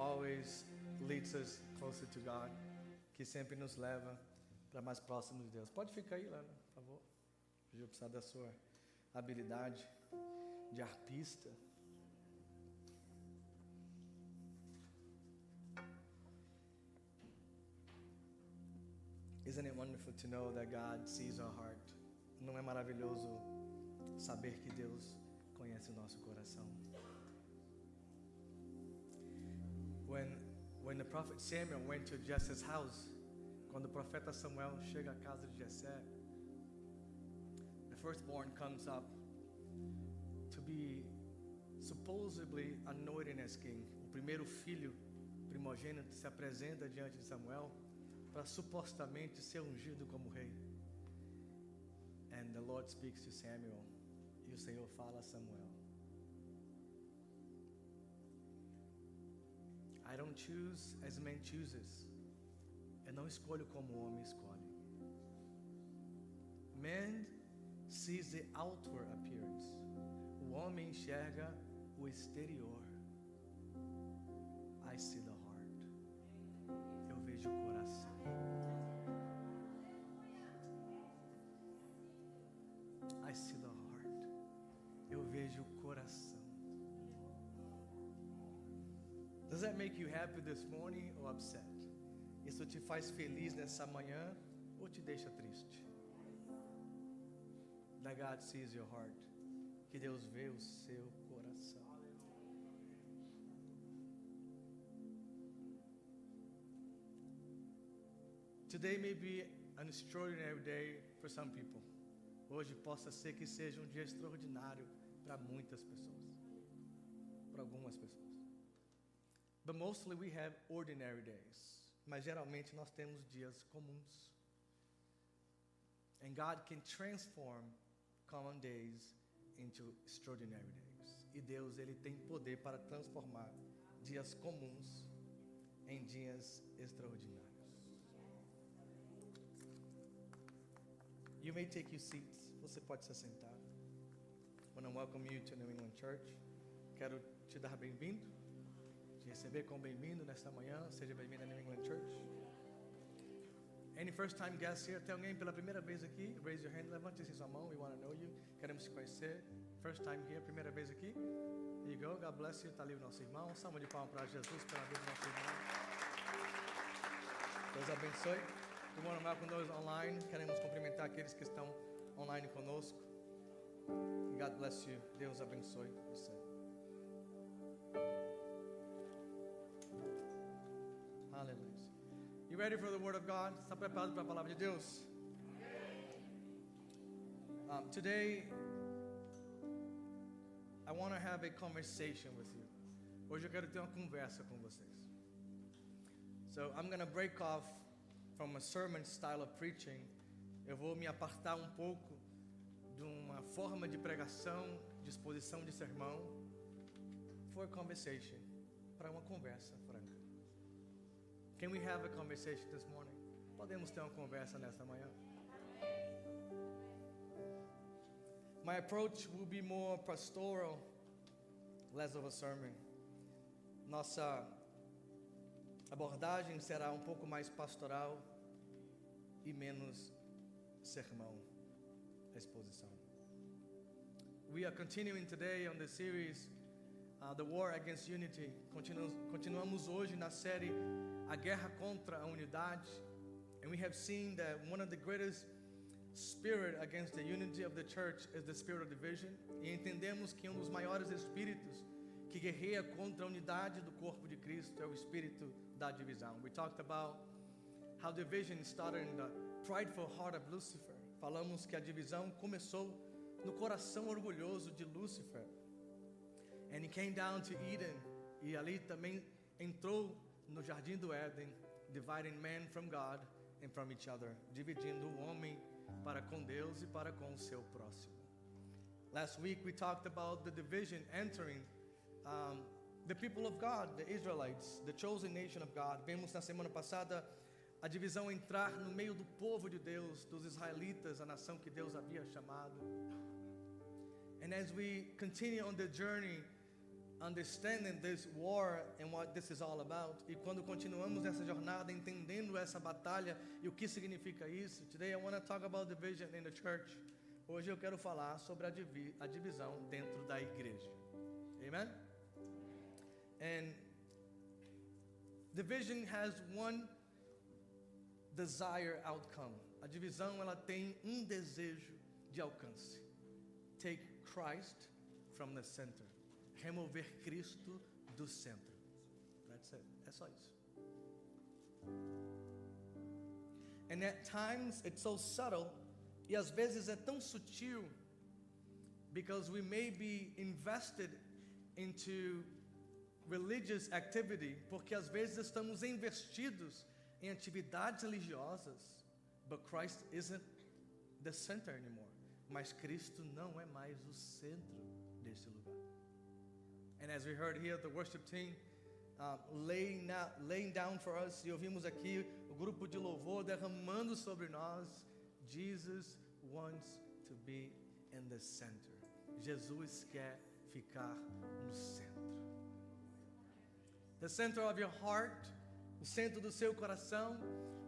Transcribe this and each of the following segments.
always leads us closer to God, que sempre nos leva para mais próximo de Deus. Pode ficar aí, Lana, por favor. Hoje eu preciso da sua habilidade de arpista. Isn't it wonderful to know that God sees our heart? Não é maravilhoso saber que Deus conhece o nosso coração? When the prophet Samuel went to Jesse's house, quando o profeta Samuel chega à casa de Jessé, the firstborn comes up to be supposedly anointed as king. O primeiro filho primogênito se apresenta diante de Samuel para supostamente ser ungido como rei. And the Lord speaks to Samuel. E o Senhor fala a Samuel: I don't choose as man chooses. Eu não escolho como o homem escolhe. Man sees the outward appearance. O homem enxerga o exterior. I see the heart. Eu vejo o coração. I see the heart. Eu vejo o coração. Does that make you happy this morning or upset? Isso te faz feliz nessa manhã ou te deixa triste? That God sees your heart. Que Deus vê o seu coração. Today may be an extraordinary day for some people. Hoje possa ser que seja um dia extraordinário para muitas pessoas. Para algumas pessoas. But mostly we have ordinary days. Mas geralmente nós temos dias comuns. And God can transform common days into extraordinary days. E Deus, Ele tem poder para transformar dias comuns em dias extraordinários. You may take your seats. Você pode se sentar. I want to welcome you to New England Church. Quero te dar bem-vindo. Te receber como bem-vindo nesta manhã. Seja bem-vindo a New England Church. Any first time guests here? Tem alguém pela primeira vez aqui? Raise your hand. Levante sua mão. We want to know you. Queremos te conhecer. First time here, primeira vez aqui. Here you go. God bless you. Está ali o nosso irmão. Um salve de palmas para Jesus pela vida do nosso irmão. Deus abençoe. We want to welcome those online. Queremos cumprimentar aqueles que estão online conosco. God bless you. Deus abençoe você. Hallelujah. You ready for the Word of God? Está preparado para a palavra de Deus? Today, I want to have a conversation with you. Hoje eu quero ter uma conversa com vocês. So I'm going to break off from a sermon style of preaching. Eu vou me apartar um pouco de uma forma de pregação, de exposição de sermão, for a conversation, para uma conversa franca. Can we have a conversation this morning? Podemos ter uma conversa nesta manhã? My approach will be more pastoral, less of a sermon. Nossa abordagem será um pouco mais pastoral e menos sermão, exposição. We are continuing today on the series The War Against Unity. Continuamos hoje na série A Guerra contra a Unidade. And we have seen that one of the greatest spirit against the unity of the church is the spirit of division. E entendemos que dos maiores espíritos que guerreia contra a unidade do corpo de Cristo é o espírito da divisão. We talked about how division started in the prideful heart of Lucifer. Falamos que a divisão começou no coração orgulhoso de Lúcifer. And he came down to Eden. E ali também entrou no jardim do Éden, dividing man from God and from each other, dividindo o homem para com Deus e para com o seu próximo. Last week we talked about the division entering the people of God, the Israelites, the chosen nation of God. Vemos na semana passada a divisão entrar no meio do povo de Deus, dos israelitas, a nação que Deus havia chamado. And as we continue on the journey understanding this war and what this is all about, e quando continuamos nessa jornada entendendo essa batalha e o que significa isso, today I want to talk about division in the church. Hoje eu quero falar sobre a divisão dentro da igreja. Amen? And division has one desired outcome. A divisão ela tem desejo de alcance. Take Christ from the center. Remover Cristo do centro. That's it. É só isso. And at times it's so subtle, e às vezes é tão sutil, because we may be invested into religious activity, porque às vezes estamos investidos em atividades religiosas, but Christ isn't the center anymore. Mas Cristo não é mais o centro desse lugar. And as we heard here, the worship team laying down for us, e ouvimos aqui o grupo de louvor derramando sobre nós, Jesus wants to be in the center. Jesus quer ficar no centro. The center of your heart, o centro do seu coração,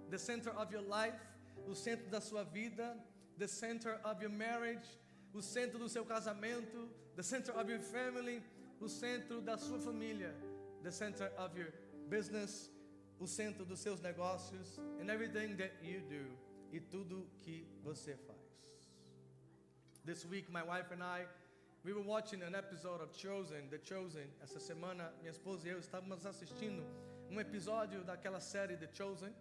the center of your life, o centro da sua vida, the center of your marriage, o centro do seu casamento, the center of your family, o centro da sua família, the center of your business, o centro dos seus negócios, and everything that you do, e tudo que você faz. This week, my wife and I, we were watching an episode of Chosen, The Chosen. Essa semana, minha esposa e eu estávamos assistindo episódio daquela série The Chosen,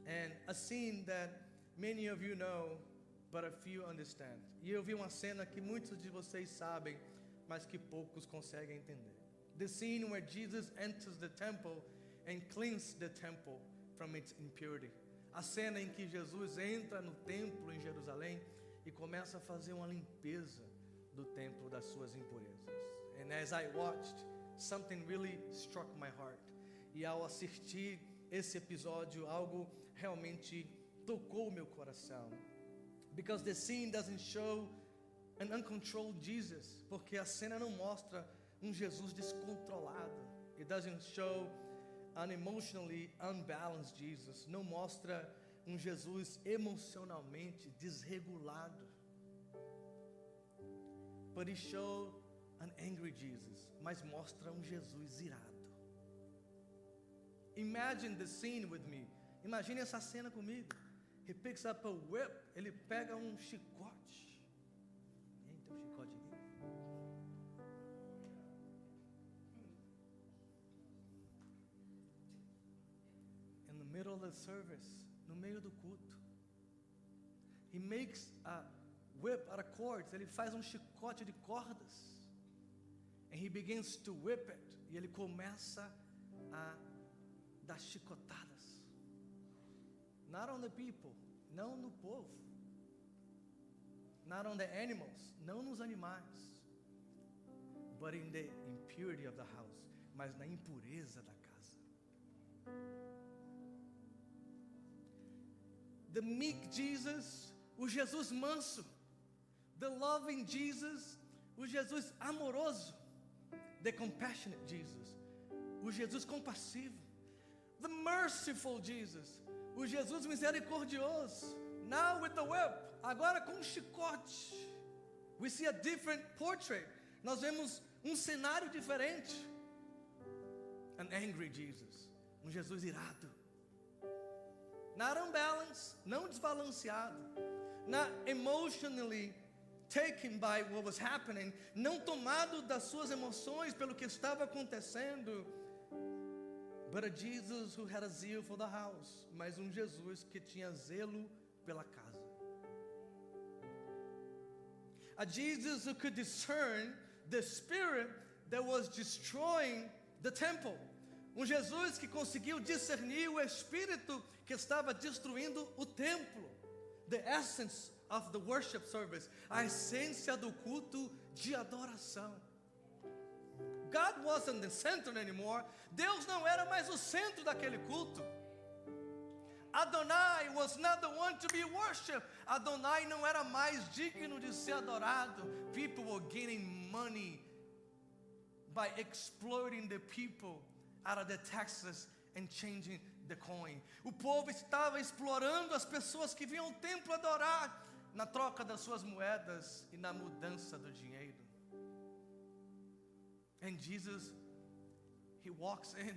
and a scene that many of you know, but a few understand. E eu vi uma cena que muitos de vocês sabem, mas que poucos conseguem entender. The scene where Jesus enters the temple and cleans the temple from its impurity. A cena em que Jesus entra no templo em Jerusalém e começa a fazer uma limpeza do templo das suas impurezas. And as I watched, something really struck my heart. E ao assistir esse episódio, algo realmente tocou o meu coração. Because the scene doesn't show an uncontrolled Jesus, porque a cena não mostra Jesus descontrolado. It doesn't show an emotionally unbalanced Jesus. Não mostra Jesus emocionalmente desregulado. But it showed an angry Jesus, mas mostra Jesus irado. Imagine the scene with me. Imagine essa cena comigo. He picks up a whip. Ele pega chicote. Tem chicote aqui? In the middle of the service, no meio do culto, he makes a whip out of cords. Ele faz chicote de cordas. And he begins to whip it. E ele começa a dar chicotadas. Not on the people, não no povo. Not on the animals, não nos animais. But in the impurity of the house, mas na impureza da casa. The meek Jesus, o Jesus manso. The loving Jesus, o Jesus amoroso. The compassionate Jesus, o Jesus compassivo. The merciful Jesus, o Jesus misericordioso. Now with the whip, agora com chicote. We see a different portrait. Nós vemos cenário diferente. An angry Jesus, Jesus irado. Not unbalanced, não desbalanceado. Not emotionally taken by what was happening, não tomado das suas emoções pelo que estava acontecendo. But a Jesus who had a zeal for the house, mas Jesus que tinha zelo pela casa. A Jesus who could discern the spirit that was destroying the temple. Jesus que conseguiu discernir o espírito que estava destruindo o templo. The essence of the worship service, a essência do culto de adoração. God wasn't the center anymore. Deus não era mais o centro daquele culto. Adonai was not the one to be worshipped. Adonai não era mais digno de ser adorado. People were getting money by exploiting the people out of the taxes and changing the coin. O povo estava explorando as pessoas que vinham ao templo adorar na troca das suas moedas e na mudança do dinheiro. And Jesus, He walks in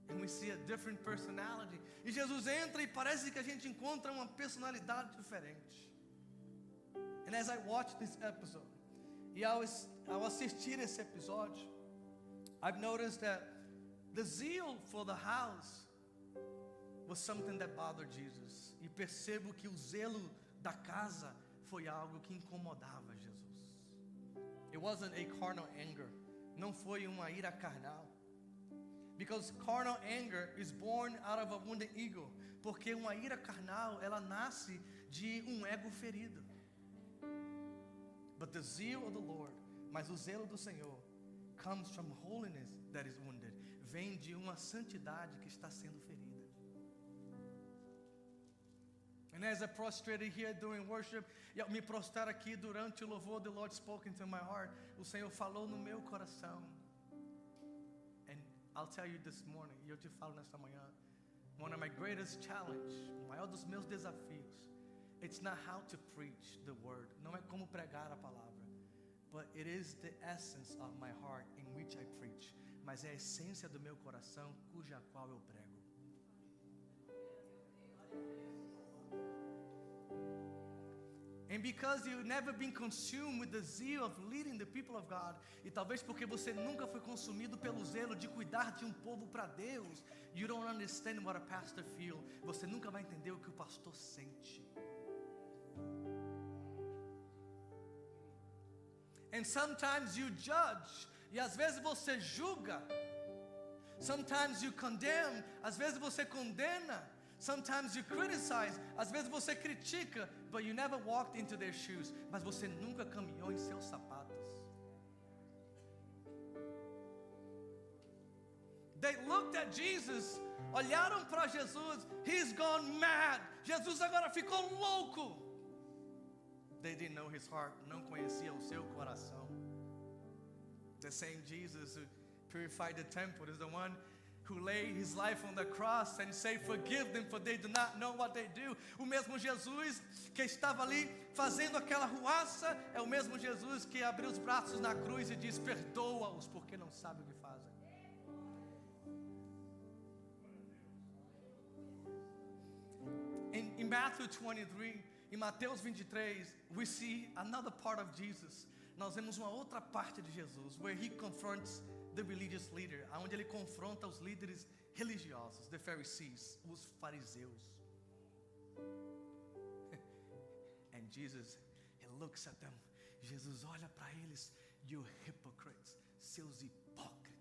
and we see a different personality. E Jesus entra e parece que a gente encontra uma personalidade diferente. And as I watch this episode, e ao assistir esse episódio, I've noticed that the zeal for the house was something that bothered Jesus. E percebo que o zelo da casa foi algo que incomodava Jesus. It wasn't a carnal anger. Não foi uma ira carnal. Because carnal anger is born out of a wounded ego. Porque uma ira carnal, ela nasce de um ego ferido. But the zeal of the Lord, mas o zelo do Senhor, comes from holiness that is wounded. Vem de uma santidade que está sendo ferida. And as I prostrated here during worship, e ao me prostrar aqui durante o louvor, the Lord spoke into my heart. O Senhor falou no meu coração. And I'll tell you this morning, e eu te falo nesta manhã, one of my greatest challenge, o maior dos meus desafios, it's not how to preach the word, não é como pregar a palavra, but it is the essence of my heart in which I preach. Mas é a essência do meu coração, cuja qual eu prego. And because you've never been consumed with the zeal of leading the people of God, e talvez porque você nunca foi consumido pelo zelo de cuidar de um povo para Deus, you don't understand what a pastor feels. Você nunca vai entender o que o pastor sente. And sometimes you judge, e às vezes você julga. Sometimes you condemn, às vezes você condena. Sometimes you criticize, às vezes você critica, but you never walked into their shoes. Mas você nunca caminhou em seus sapatos. They looked at Jesus, olharam para Jesus, He's gone mad. Jesus agora ficou louco. They didn't know His heart, não conheciam o seu coração. The same Jesus who purified the temple is the one who laid His life on the cross and say, forgive them for they do not know what they do. O mesmo Jesus que estava ali fazendo aquela ruaça é o mesmo Jesus que abriu os braços na cruz e diz, perdoa-os porque não sabem o que fazem. In Matthew 23, em Mateus 23, we see another part of Jesus. Nós vemos uma outra parte de Jesus, where He confronts the religious leader, onde ele confronta os líderes religiosos, the Pharisees, os fariseus. And Jesus, He looks at them. Jesus olha para eles, you hypocrites, seus hipócritas.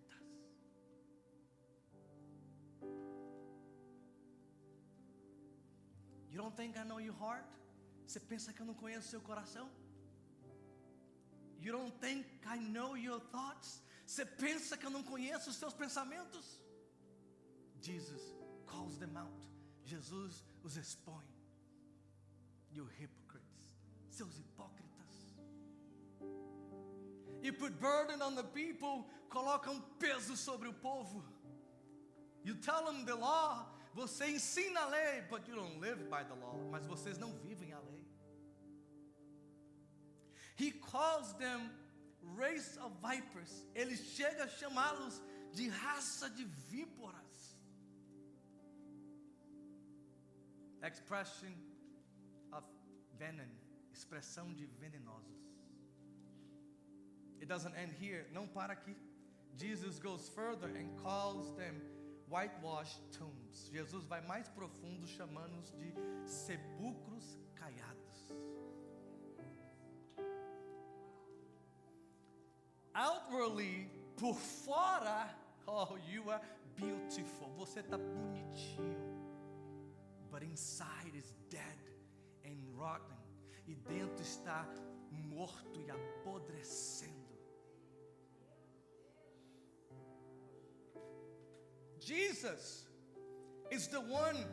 You don't think I know your heart? Você pensa que eu não conheço seu coração? You don't think I know your thoughts? Você pensa que eu não conheço os seus pensamentos? Jesus calls them out. Jesus os expõe. You hypocrites, seus hipócritas. You put burden on the people, coloca peso sobre o povo. You tell them the law, você ensina a lei, but you don't live by the law. Mas vocês não vivem a lei. He calls them race of vipers. Ele chega a chamá-los de raça de víboras. Expression of venom, expressão de venenosos. It doesn't end here. Não para aqui. Jesus goes further and calls them whitewashed tombs. Jesus vai mais profundo, chamando-os de sepulcros caiados. Outwardly, por fora, oh, you are beautiful. Você está bonitinho. But inside is dead and rotten. E dentro está morto e apodrecendo. Jesus is the one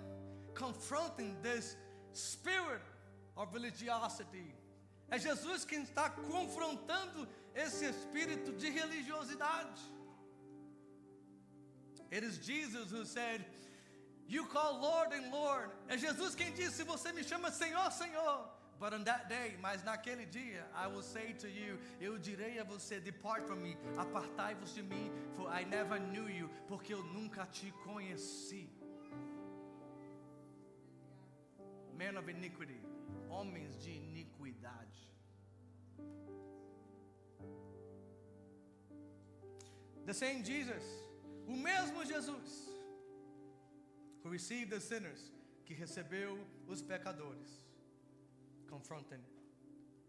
confronting this spirit of religiosity. É Jesus quem está confrontando esse espírito de religiosidade. It is Jesus who said, you call Lord and Lord. É Jesus quem disse, você me chama Senhor, Senhor. But on that day, mas naquele dia, I will say to you, eu direi a você, depart from me, apartai-vos de mim, for I never knew you, porque eu nunca te conheci. Men of iniquity, homens de iniquidade. The same Jesus, o mesmo Jesus, who received the sinners, que recebeu os pecadores, confronting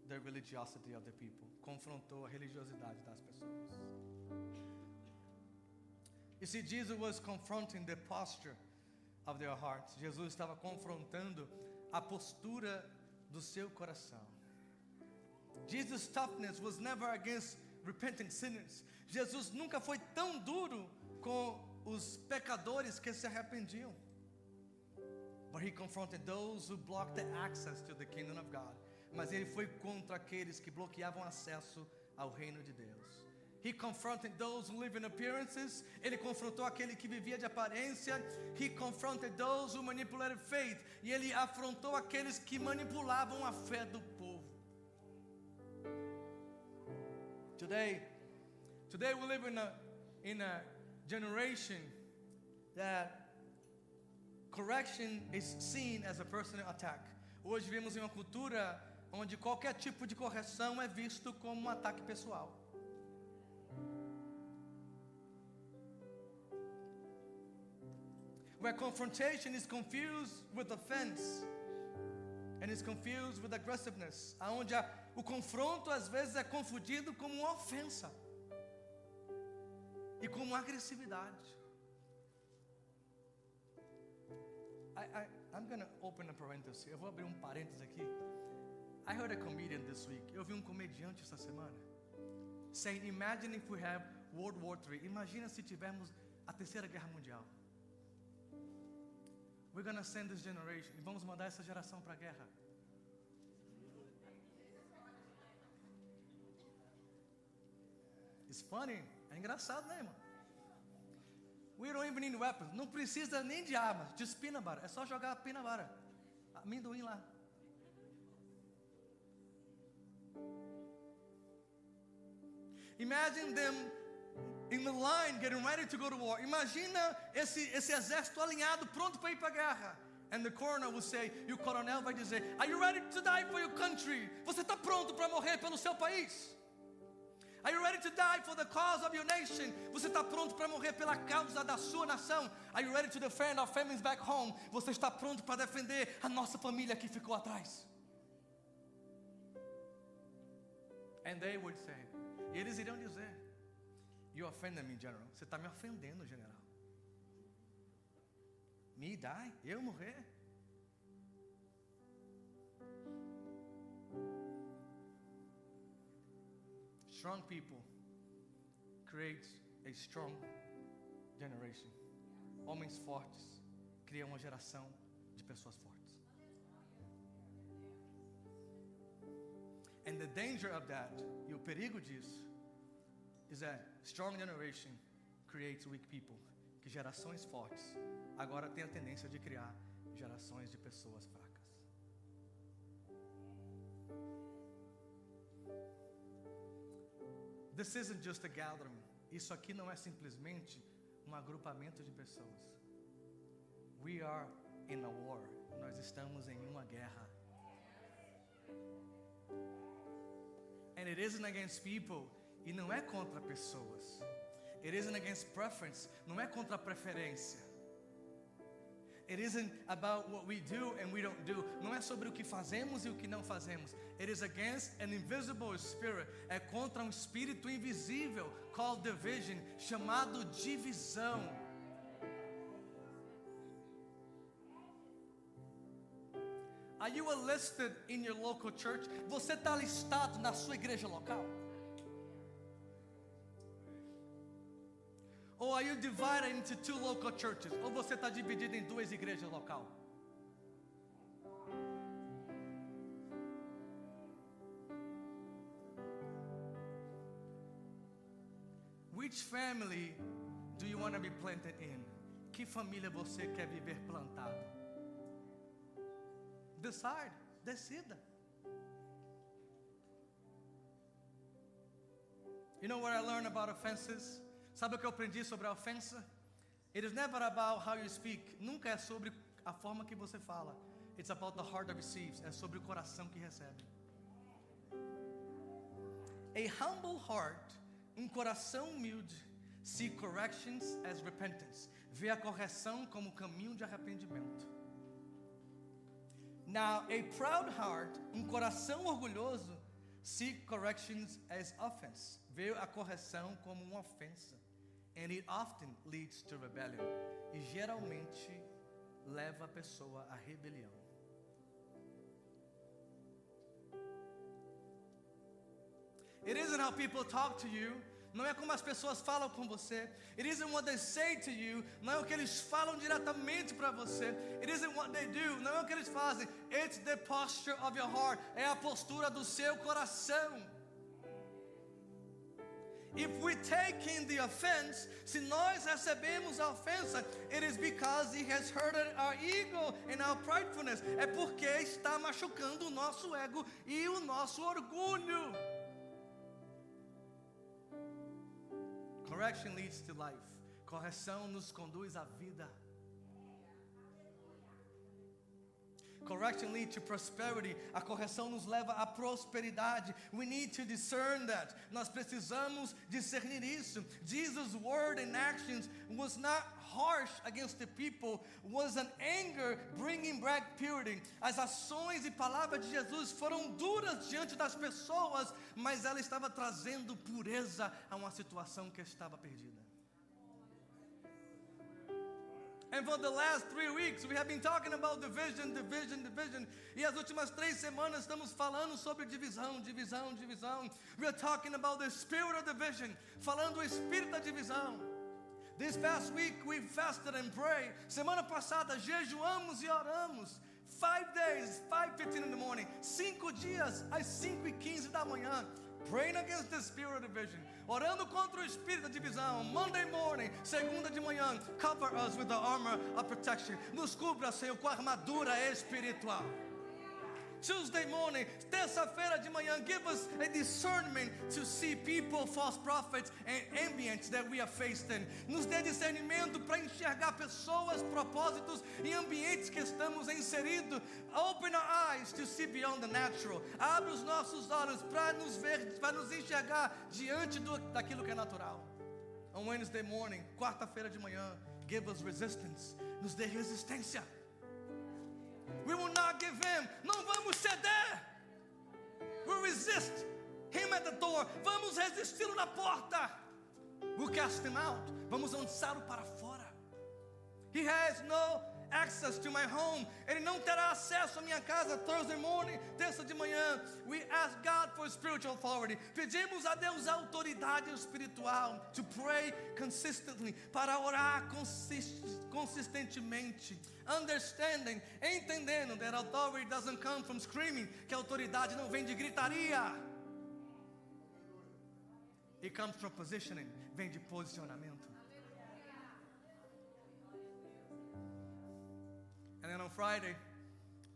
the religiosity of the people, confrontou a religiosidade das pessoas. You see, Jesus was confronting the posture of their hearts. Jesus estava confrontando a postura do seu coração. Jesus' toughness was never against repentant sinners. Jesus nunca foi tão duro com os pecadores que se arrependiam. But he confronted those who blocked the access to the kingdom of God. Mas ele foi contra aqueles que bloqueavam acesso ao reino de Deus. He confronted those who live in appearances. Ele confrontou aquele que vivia de aparência. He confronted those who manipulated faith. E ele afrontou aqueles que manipulavam a fé do povo. Today we live in a generation that correction is seen as a personal attack. Hoje vivemos em uma cultura onde qualquer tipo de correção é visto como um ataque pessoal. Where confrontation is confused with offense and is confused with aggressiveness. Aonde o confronto às vezes é confundido como uma ofensa e como agressividade. I'm going to open a parenthesis. Eu vou abrir um parênteses aqui. I heard a comedian this week. Eu vi um comediante essa semana saying, imagine if we have World War III. Imagina se tivermos a Terceira Guerra Mundial. We're going to send this generation. E vamos mandar essa geração para a guerra. It's funny. É engraçado, né, irmão? We don't even need weapons. Não precisa nem de armas. Just peanut butter. É só jogar peanut butter. Amendoim lá. Imagine them in the line getting ready to go to war. Imagina esse exército alinhado, pronto para ir para a guerra. And the coroner will say, e o coronel vai dizer, are you ready to die for your country? Você está pronto para morrer pelo seu país? Are you ready to die for the cause of your nation? Você está pronto para morrer pela causa da sua nação? Are you ready to defend our families back home? Você está pronto para defender a nossa família que ficou atrás? And they would say, e eles irão dizer, you offended me, general. Você está me ofendendo, general. Me die? Eu morrer? Strong people create a strong generation. Homens fortes criam uma geração de pessoas fortes. And the danger of that, e o perigo disso, is that strong generation creates weak people. Que gerações fortes agora têm a tendência de criar gerações de pessoas fracas. This isn't just a gathering. Isso aqui não é simplesmente um agrupamento de pessoas. We are in a war. Nós estamos em uma guerra. And it isn't against people. E não é contra pessoas. It isn't against preference. Não é contra preferência. It isn't about what we do and we don't do. Não é sobre o que fazemos e o que não fazemos. It is against an invisible spirit. É contra um espírito invisível called division, chamado divisão. Are you enlisted in your local church? Você está listado na sua igreja local? Or are you divided into two local churches? Ou você está dividido em duas igrejas locais? Which family do you want to be planted in? Que família você quer viver plantado? Decide, decida. You know what I learned about offenses? Sabe o que eu aprendi sobre a ofensa? It is never about how you speak. Nunca é sobre a forma que você fala. It's about the heart that receives. É sobre o coração que recebe. A humble heart, coração humilde, see corrections as repentance. Vê a correção como caminho de arrependimento. Now, a proud heart, coração orgulhoso, see corrections as offense. Vê a correção como uma ofensa. And it often leads to rebellion. E geralmente leva a pessoa à rebelião. It isn't how people talk to you. Não é como as pessoas falam com você. It isn't what they say to you. Não é o que eles falam diretamente para você. It isn't what they do. Não é o que eles fazem. It's the posture of your heart. É a postura do seu coração. If we take in the offense, se nós recebemos a ofensa, it is because it has hurted our ego and our pridefulness. É porque está machucando o nosso ego e o nosso orgulho. Correction leads to life. Correção nos conduz à vida. Correction leads to prosperity. A correção nos leva à prosperidade. We need to discern that. Nós precisamos discernir isso. Jesus' word and actions was not harsh against the people, was an anger bringing back purity. As ações e palavras de Jesus foram duras diante das pessoas, mas ela estava trazendo pureza a uma situação que estava perdida. And for the last 3 weeks, we have been talking about division. E as últimas 3 semanas estamos falando sobre divisão. We are talking about the spirit of division. Falando do espírito da divisão. This past week, we fasted and prayed. Semana passada, jejuamos e oramos. 5 days, 5:15 in the morning. 5 dias, às 5:15 da manhã. Praying against the spirit of division. Orando contra o espírito da divisão. Monday morning, segunda de manhã, cover us with the armor of protection. Nos cubra, Senhor, com a armadura espiritual. Tuesday morning, terça-feira de manhã, give us a discernment to see people, false prophets and ambients that we are faced in. Nos dê discernimento para enxergar pessoas, propósitos e ambientes que estamos inseridos. Open our eyes to see beyond the natural. Abre os nossos olhos para nos ver, para nos enxergar diante daquilo que é natural. On Wednesday morning, quarta-feira de manhã, give us resistance. Nos dê resistência. We will not give him. Não vamos ceder. We'll resist him at the door. Vamos resisti-lo na porta. We'll cast him out. Vamos lançá-lo para fora. He has no access to my home. Ele não terá acesso à minha casa. Thursday morning, terça de manhã, we ask God for spiritual authority. Pedimos a Deus a autoridade espiritual to pray consistently, para orar consistentemente. Understanding, entendendo that authority doesn't come from screaming, que a autoridade não vem de gritaria. It comes from positioning, vem de posicionamento. And then on Friday,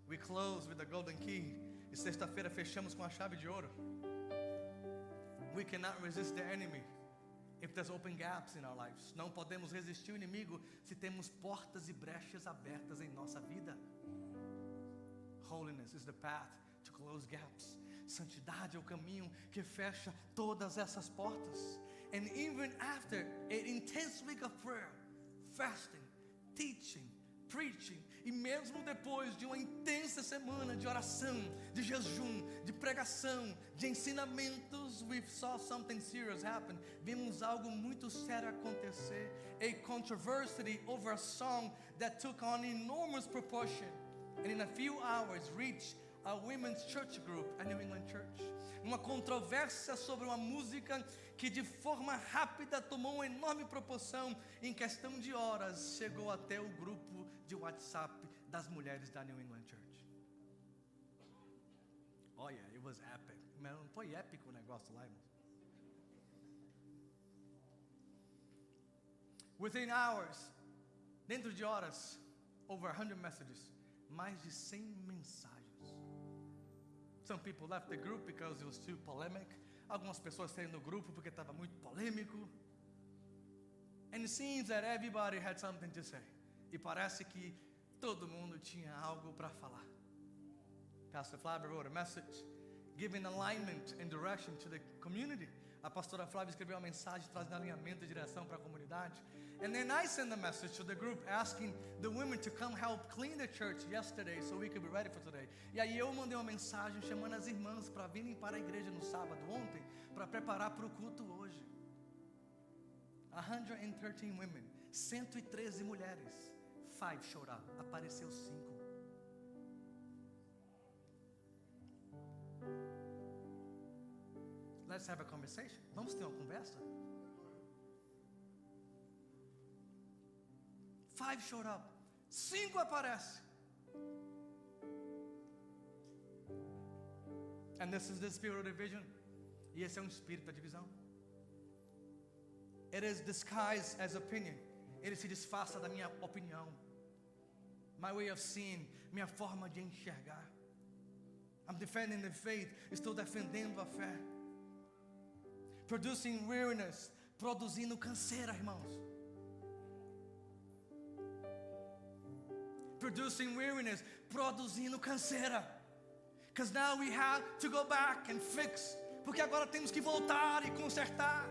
we close with the golden key. E sexta-feira fechamos com a chave de ouro. We cannot resist the enemy if there's open gaps in our lives. Não podemos resistir o inimigo se temos portas e brechas abertas em nossa vida. Holiness is the path to close gaps. Santidade é o caminho que fecha todas essas portas. And even after an intense week of prayer, fasting, teaching, preaching, e mesmo depois de uma intensa semana de oração, de jejum, de pregação, de ensinamentos, we saw something serious happen. Vimos algo muito sério acontecer. A controversy over a song that took on enormous proportion, and in a few hours reached a women's church group, a New England church. Uma controvérsia sobre uma música que de forma rápida tomou uma enorme proporção. Em questão de horas, chegou até o grupo de WhatsApp das mulheres da New England Church. Oh yeah, it was epic. Mas não foi épico o negócio lá, irmãos? Within hours, dentro de horas, over 100 messages, mais de 100 mensagens. Some people left the group because it was too polemic. Algumas pessoas saíram do grupo porque estava muito polêmico. And it seems that everybody had something to say. E parece que todo mundo tinha algo para falar. Pastor Flávia wrote a message giving alignment and direction to the community. A pastora Flávia escreveu uma mensagem trazendo alinhamento e direção para a comunidade. And then I sent a message to the group asking the women to come help clean the church yesterday so we could be ready for today. E aí eu mandei uma mensagem chamando as irmãs para virem para a igreja no sábado ontem para preparar para o culto hoje. 113 women, 113 mulheres. 5 showed up. Apareceu 5. Let's have a conversation. Vamos ter uma conversa? 5 showed up. 5 aparecem. And this is the spirit of division. E esse é um espírito da divisão. It is disguised as opinion. Ele se disfarça da minha opinião. My way of seeing, minha forma de enxergar. I'm defending the faith. Estou defendendo a fé. Producing weariness, produzindo canseira, irmãos. Producing weariness, produzindo canseira. Because now we have to go back and fix. Porque agora temos que voltar e consertar.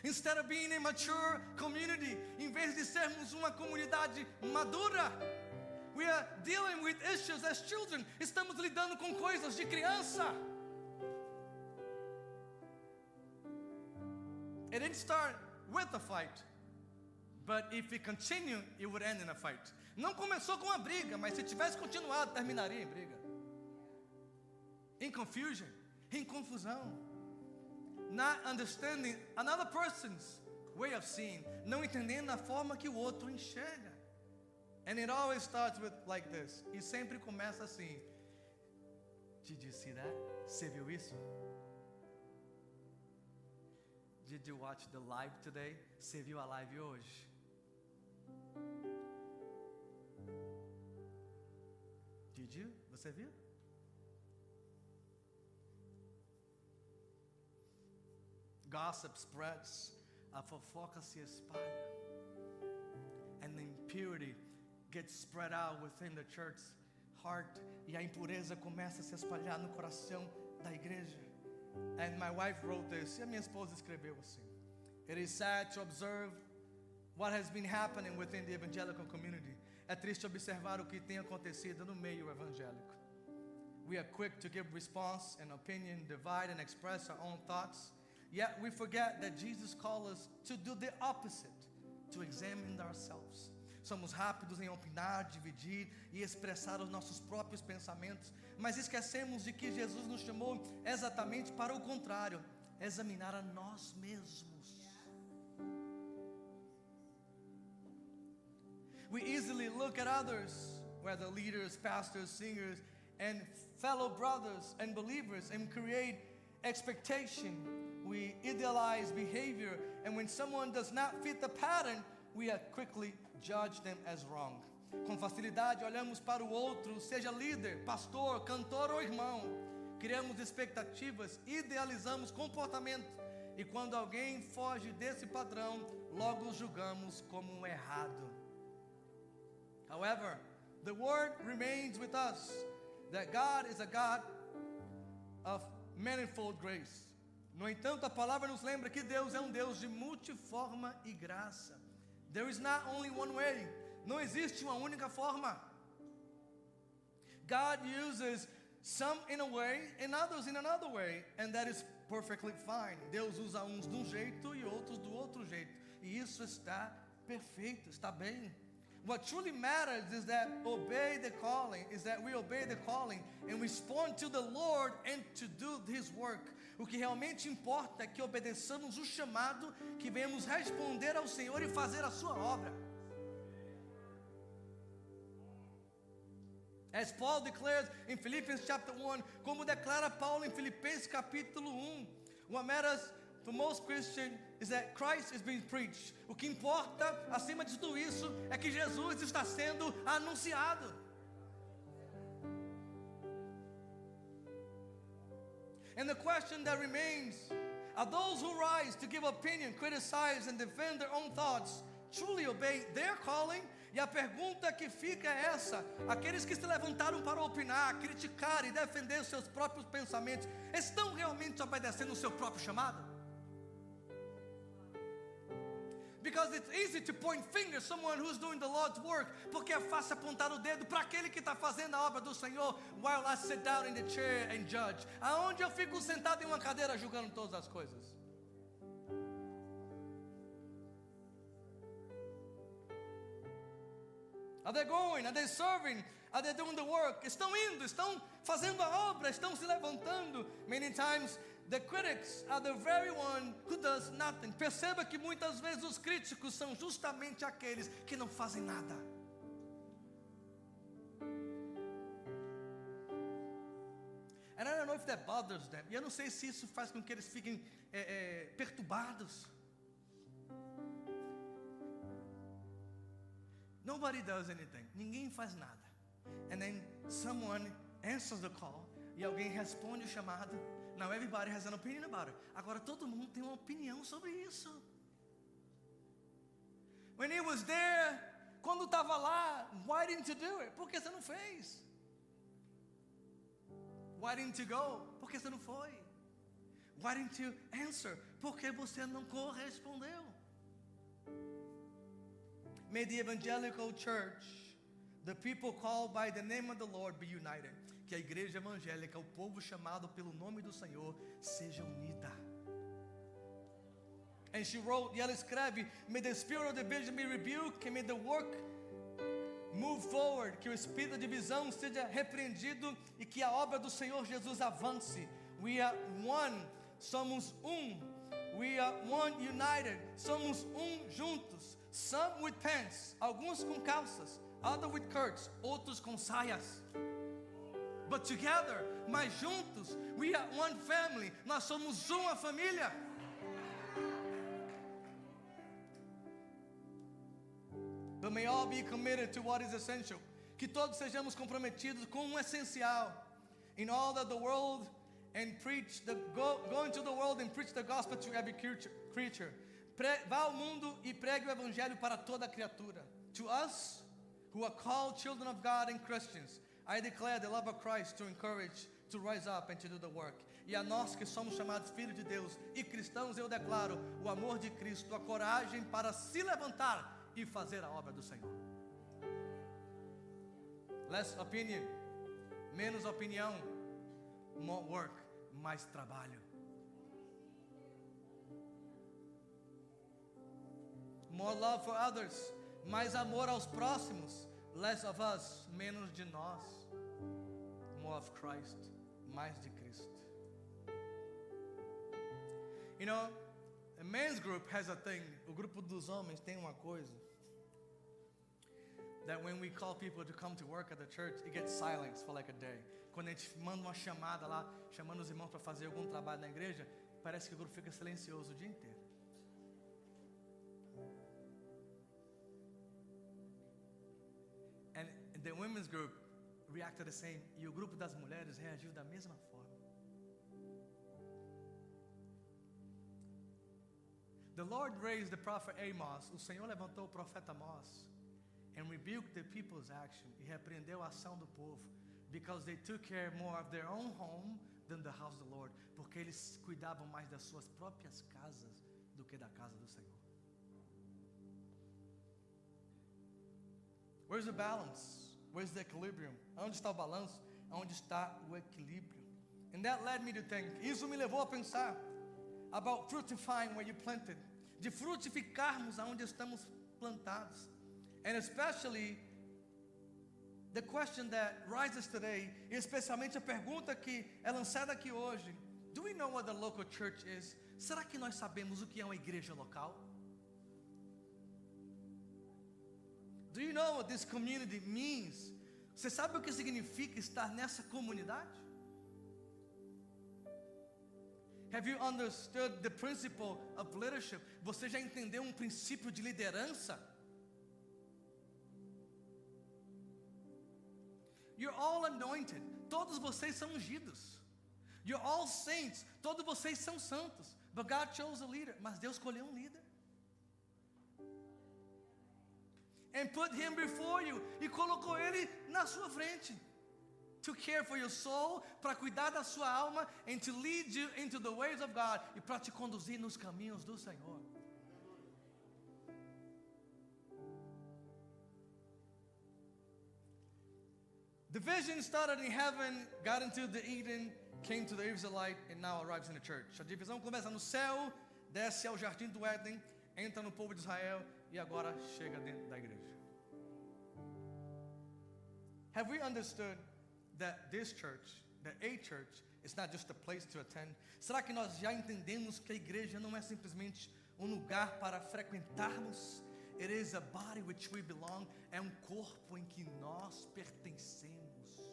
Instead of being a mature community, em vez de sermos uma comunidade madura, we are dealing with issues as children. Estamos lidando com coisas de criança. It didn't start with a fight, but if it continued, it would end in a fight. Não começou com uma briga, mas se tivesse continuado, terminaria em briga. In confusion, em confusão. Not understanding another person's way of seeing. Não entendendo a forma que o outro enxerga. And it always starts with like this. E sempre começa assim. Did you see that? Você viu isso? Did you watch the live today? Você viu a live hoje? Did you? Você viu? Gossip spreads. A fofoca se espalha. And the impurity gets spread out within the church heart. E a impureza começa a se espalhar no coração da igreja. And my wife wrote this. E a minha esposa escreveu assim. It is sad to observe what has been happening within the evangelical community. É triste observar o que tem acontecido no meio evangélico. We are quick to give response and opinion, divide and express our own thoughts. Yet we forget that Jesus called us to do the opposite, to examine ourselves. Somos rápidos em opinar, dividir e expressar os nossos próprios pensamentos, mas esquecemos de que Jesus nos chamou exatamente para o contrário, examinar a nós mesmos. We easily look at others, whether leaders, pastors, singers, and fellow brothers and believers, and create expectation. We idealize behavior, and when someone does not fit the pattern, we quickly judge them as wrong. Com facilidade olhamos para o outro, seja líder, pastor, cantor ou irmão. Criamos expectativas, idealizamos comportamento, e quando alguém foge desse padrão, logo julgamos como errado. However, the word remains with us that God is a God of manifold grace. No entanto, a palavra nos lembra que Deus é Deus de multiforma e graça. There is not only one way. Não existe uma única forma. God uses some in a way and others in another way, and that is perfectly fine. Deus usa uns de um jeito e outros do outro jeito. E isso está perfeito, está bem. What truly matters is that we obey the calling and respond to the Lord and to do His work. O que realmente importa é que obedeçamos o chamado, que venhamos responder ao Senhor e fazer a sua obra. As Paul declares in Philippians chapter 1, como declara Paulo em Filipenses capítulo 1, what matters for most Christians is that Christ is being preached. O que importa, acima de tudo isso, é que Jesus está sendo anunciado. And the question that remains are those who rise to give opinion, criticize, and defend their own thoughts, truly obey their calling? E a pergunta que fica é essa: aqueles que se levantaram para opinar, criticar e defender os seus próprios pensamentos, estão realmente obedecendo o seu próprio chamado? Because it's easy to point fingers someone who's doing the Lord's work, porque é fácil apontar o dedo para aquele que está fazendo a obra do Senhor, while I sit down in the chair and judge. Aonde eu fico sentado em uma cadeira julgando todas as coisas. Are they going? Are they serving? Are they doing the work? Estão indo, estão fazendo a obra, estão se levantando. Many times the critics are the very one who does nothing. Perceba que muitas vezes os críticos são justamente aqueles que não fazem nada. And I don't know if that bothers them. E eu não sei se isso faz com que eles fiquem perturbados. Nobody does anything. Ninguém faz nada. And then someone answers the call. E alguém responde o chamado. Now everybody has an opinion about it. Agora todo mundo tem uma opinião sobre isso. When he was there, quando estava lá, why didn't you do it? Por que você não fez? Why didn't you go? Por que você não foi? Why didn't you answer? Por que você não correspondeu? May the evangelical church, the people called by the name of the Lord, be united. Que a igreja evangélica, o povo chamado pelo nome do Senhor, seja unida. And she wrote, e ela escreve, may the spirit of division be rebuked, and may the work move forward, que o espírito de divisão seja repreendido e que a obra do Senhor Jesus avance. We are one, somos we are one united, somos juntos. Some with pants, alguns com calças, others with skirts, outros com saias. But together, mas juntos, we are one family. Nós somos uma família. But may all be committed to what is essential. Que todos sejamos comprometidos com o essencial. In all of the world and go into the world and preach the gospel to every creature. Vá ao mundo e pregue o evangelho para toda criatura. To us, who are called children of God and Christians, I declare the love of Christ to encourage, to rise up and to do the work. E a nós que somos chamados filhos de Deus e cristãos, eu declaro o amor de Cristo, a coragem para se levantar e fazer a obra do Senhor. Less opinion, menos opinião, more work, mais trabalho. More love for others, mais amor aos próximos. Less of us, menos de nós. More of Christ, mais de Cristo. You know, a men's group has a thing. O grupo dos homens tem uma coisa. That when we call people to come to work at the church, it gets silence for like a day. Quando a gente manda uma chamada lá, chamando os irmãos para fazer algum trabalho na igreja, parece que o grupo fica silencioso o dia inteiro. And the women's group reacted the same. E o grupo das mulheres reagiu da mesma forma. The Lord raised the prophet Amos. O Senhor levantou o profeta Amós and rebuked the people's action. E repreendeu a ação do povo, because they took care more of their own home than the house of the Lord. Porque eles cuidavam mais das suas próprias casas do que da casa do Senhor. Where's the balance? Where's the equilibrium? Onde está o balanço? Onde está o equilíbrio? And that led me to think. Isso me levou a pensar about fructifying where you planted. De frutificarmos aonde estamos plantados. And especially the question that rises today, e especialmente a pergunta que é lançada aqui hoje. Do we know what the local church is? Será que nós sabemos o que é uma igreja local? Do you know what this community means? Você sabe o que significa estar nessa comunidade? Have you understood the principle of leadership? Você já entendeu um princípio de liderança? You're all anointed. Todos vocês são ungidos. You're all saints. Todos vocês são santos. But God chose a leader. Mas Deus escolheu um líder. And put him before you. E colocou ele na sua frente. To care for your soul, para cuidar da sua alma, and to lead you into the ways of God, e para te conduzir nos caminhos do Senhor. The vision started in heaven, got into the Eden, came to the Israelite, and now arrives in the church. A divisão começa no céu, desce ao jardim do Éden, entra no povo de Israel e agora chega dentro da igreja. Have we understood that this church, that a church, is not just a place to attend? Será que nós já entendemos que a igreja não é simplesmente um lugar para frequentarmos? It is a body which we belong. É um corpo em que nós pertencemos.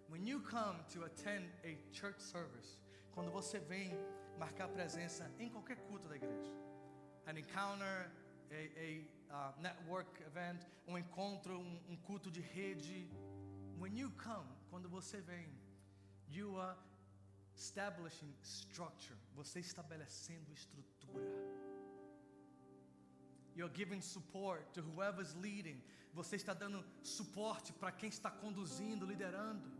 When you come to attend a church service, quando você vem marcar presença em qualquer culto da igreja, an encounter, a network event, um encontro, culto de rede. When you come, quando você vem, you are establishing structure. Você estabelecendo estrutura. You're giving support to whoever's leading. Você está dando suporte para quem está conduzindo, liderando.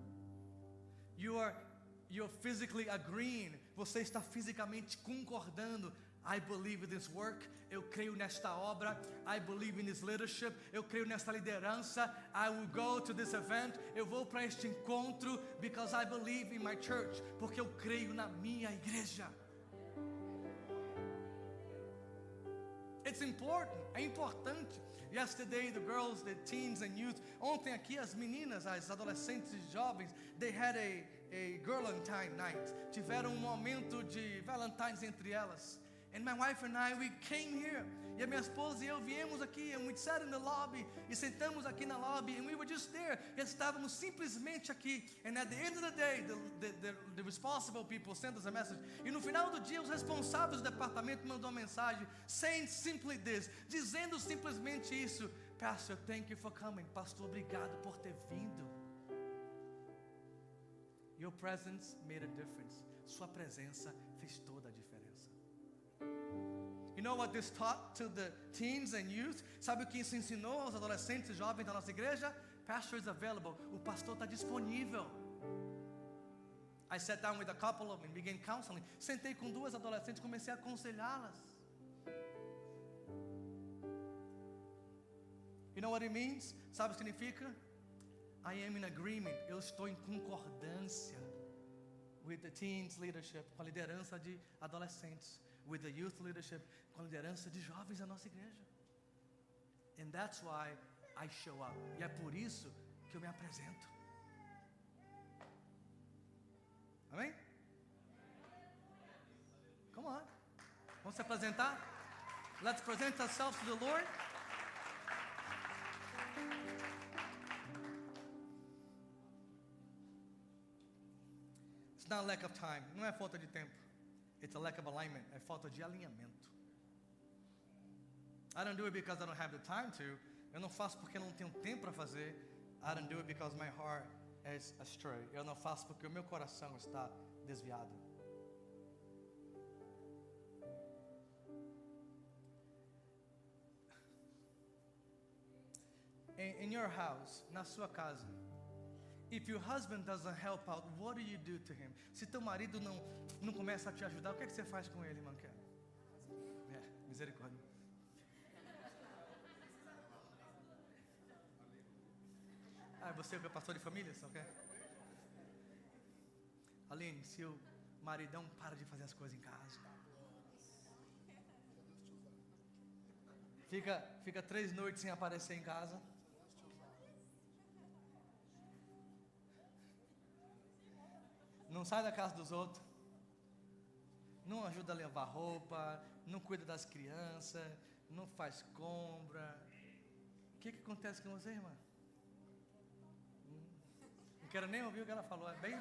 You're physically agreeing. Você está fisicamente concordando. I believe in this work. Eu creio nesta obra. I believe in this leadership. Eu creio nesta liderança. I will go to this event. Eu vou para este encontro because I believe in my church. Porque eu creio na minha igreja. It's important. É importante. Yesterday, the girls, the teens and youth. Ontem aqui as meninas, as adolescentes e jovens, they had a Girlantine night. Tiveram momento de Valentine's entre elas. And my wife and I, we came here. E a minha esposa e eu viemos aqui, and we sat in the lobby, e sentamos aqui na lobby, and we were just there. E estávamos simplesmente aqui. And at the end of the day, the responsible people sent us a message. E no final do dia, os responsáveis do departamento mandou uma mensagem, saying simply this, dizendo simplesmente isso: Pastor, thank you for coming. Pastor, obrigado por ter vindo. Your presence made a difference. Sua presença fez toda a diferença. You know what this taught to the teens and youth? Sabe o que isso ensinou aos adolescentes e jovens da nossa igreja? Pastor is available. O pastor está disponível. I sat down with a couple of them and began counseling. Sentei com duas adolescentes e comecei a aconselhá-las. You know what it means? Sabe o que significa? I am in agreement. Eu estou em concordância with the teens leadership, com a liderança de adolescentes, with the youth leadership, com a liderança de jovens da nossa igreja. And that's why I show up. E é por isso que eu me apresento. Amém? Come on. Vamos se apresentar? Let's present ourselves to the Lord. It's not a lack of time. Não é falta de tempo. It's a lack of alignment. É falta de alinhamento. I don't do it because I don't have the time to. Eu não faço porque eu não tenho tempo para fazer. I don't do it because my heart is astray. Eu não faço porque o meu coração está desviado. In your house, na sua casa, if your husband doesn't help out, what do you do to him? Se teu marido não começa a te ajudar, o que é que você faz com ele, irmão? Misericórdia. Você é o pastor de família, ok? Aline, se o maridão para de fazer as coisas em casa, fica 3 noites sem aparecer em casa. Não sai da casa dos outros. Não ajuda a levar roupa. Não cuida das crianças. Não faz compra. O que acontece com você, irmã? quero nem ouvir o que ela falou. É bem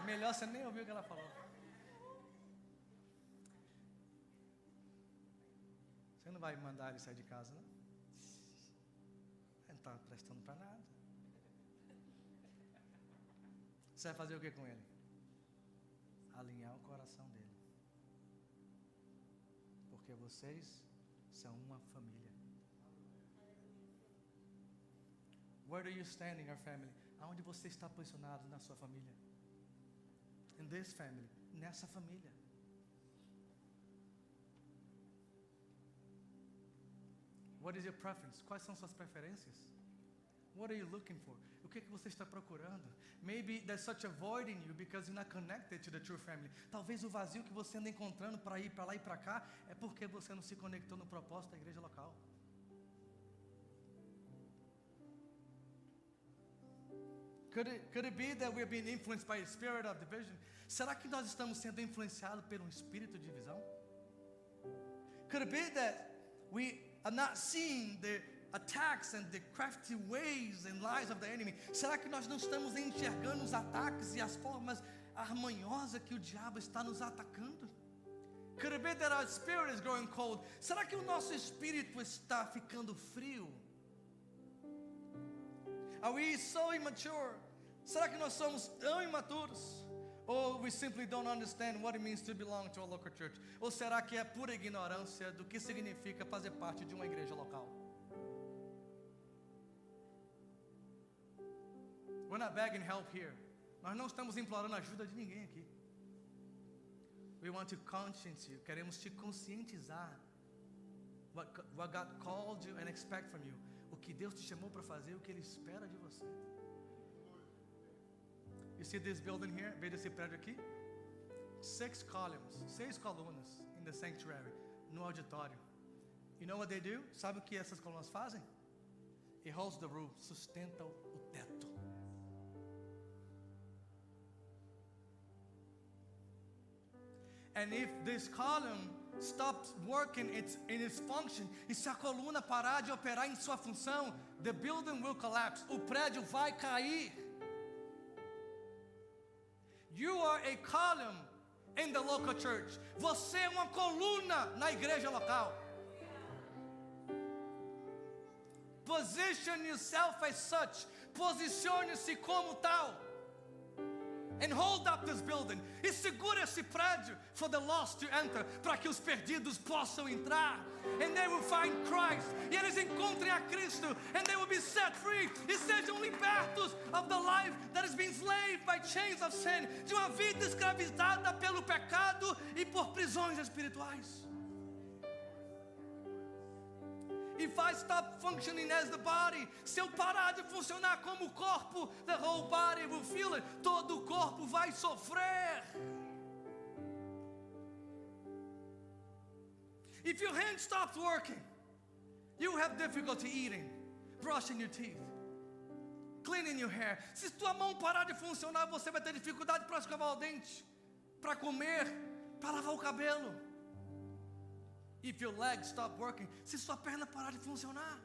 melhor você nem ouvir o que ela falou. Você não vai mandar ele sair de casa, não? Ele não está prestando para nada. Você vai fazer o que com ele? Alinhar o coração dele. Porque vocês são uma família. Where do you stand in your family? Aonde você está posicionado na sua família? In this family. Nessa família. What is your preference? Quais são suas preferências? What are you looking for? O que você está procurando? Maybe there's such a void in you because you're not connected to the true family. Talvez o vazio que você anda encontrando para ir para lá e para cá é porque você não se conectou no propósito da igreja local. Could it be that we're being influenced by a spirit of division? Será que nós estamos sendo influenciados por um espírito de divisão? Could it be that we are not seeing the attacks and the crafty ways and lies of the enemy? Será que nós não estamos enxergando os ataques e as formas harmoniosas que o diabo está nos atacando? Could it be that our spirit is growing cold? Será que o nosso espírito está ficando frio? Are we so immature? Será que nós somos tão imaturos? Or we simply don't understand what it means to belong to a local church? Ou será que é pura ignorância do que significa fazer parte de uma igreja local? We're not begging help here. Nós não estamos implorando ajuda de ninguém aqui. We want to conscience you. Queremos te conscientizar. What God called you and expect from you. O que Deus te chamou para fazer, o que Ele espera de você. You see this building here? Veja esse prédio aqui? 6 colunas in the sanctuary, no auditório. You know what they do? Sabe o que essas colunas fazem? It holds the roof, sustenta o teto. And if this column stops working in its function, e se a coluna parar de operar em sua função, the building will collapse. O prédio vai cair. You are a column in the local church. Você é uma coluna na igreja local. Position yourself as such. Posicione-se como tal. And hold up this building. E segura esse prédio for the lost to enter, para que os perdidos possam entrar. And they will find Christ. E eles encontrem a Cristo. And they will be set free. E sejam libertos of the life that has been enslaved by chains of sin. De uma vida escravizada pelo pecado e por prisões espirituais. If I stop functioning as the body, se eu parar de funcionar como o corpo, the whole body will feel it. Todo o corpo vai sofrer. If your hand stops working, you have difficulty eating, brushing your teeth, cleaning your hair. Se tua mão parar de funcionar, você vai ter dificuldade para escovar o dente, para comer, para lavar o cabelo. If your legs stop working, se sua perna parar de funcionar,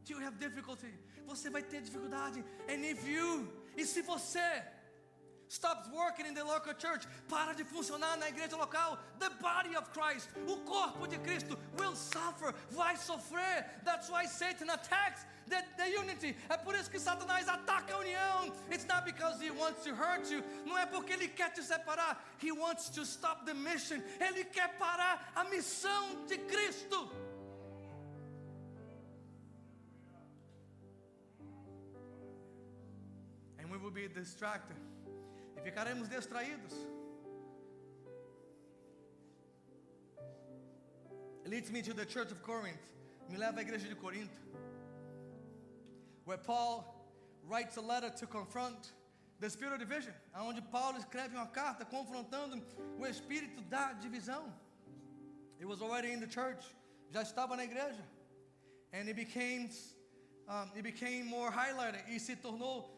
you have difficulty. Você vai ter dificuldade. And if you, e se você stops working in the local church, para de funcionar na igreja local, the body of Christ, o corpo de Cristo, will suffer, vai sofrer. That's why Satan attacks the unity. É por isso que Satanás ataca a união. It's not because he wants to hurt you. Não é porque ele quer te separar. He wants to stop the mission. Ele quer parar a missão de Cristo. And we will be distracted. E ficaremos distraídos. It leads me to the church of Corinth. Me leva à igreja de Corinto, where Paul writes a letter to confront the spirit of division. Onde Paulo escreve uma carta confrontando o espírito da divisão. It was already in the church. Já estava na igreja. And it became more highlighted. E se tornou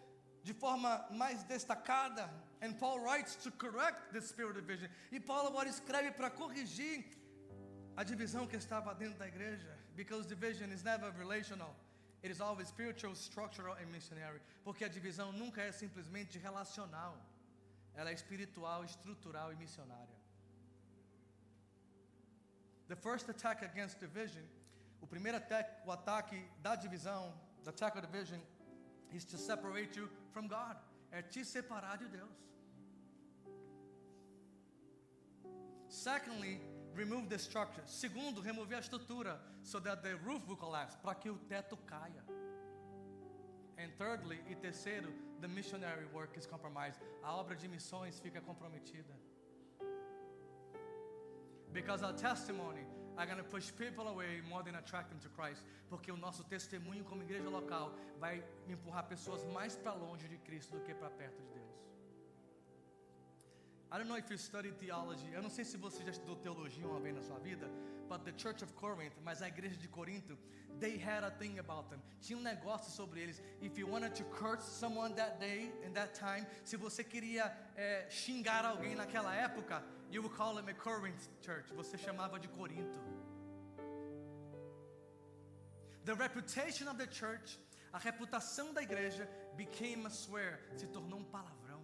de forma mais destacada. And Paul writes to correct the spirit of division. E Paulo agora escreve para corrigir a divisão que estava dentro da igreja. Because division is never relational. It is always spiritual, structural and missionary. Porque a divisão nunca é simplesmente relacional. Ela é espiritual, estrutural e missionária. The first attack against division, o primeiro ataque da divisão, the attack of division, is to separate you from God. É te separar de Deus. Secondly, remove the structure. Segundo, remover a estrutura, so that the roof will collapse, para que o teto caia. And thirdly, e terceiro, the missionary work is compromised. A obra de missões fica comprometida. Because our testimony are going to push people away more than attract them to Christ. Porque o nosso testemunho como igreja local vai empurrar pessoas mais para longe de Cristo do que para perto de Deus. I don't know if you studied theology. Eu não sei se você já estudou teologia uma vez na sua vida, but the Church of Corinth, mas a igreja de Corinto, they had a thing about them. Tinha negócio sobre eles. If you wanted to curse someone that day, in that time, se você queria xingar alguém naquela época, you would call them a Corinth church. Você chamava de Corinto. The reputation of the church, a reputação da igreja, became a swear, se tornou palavrão.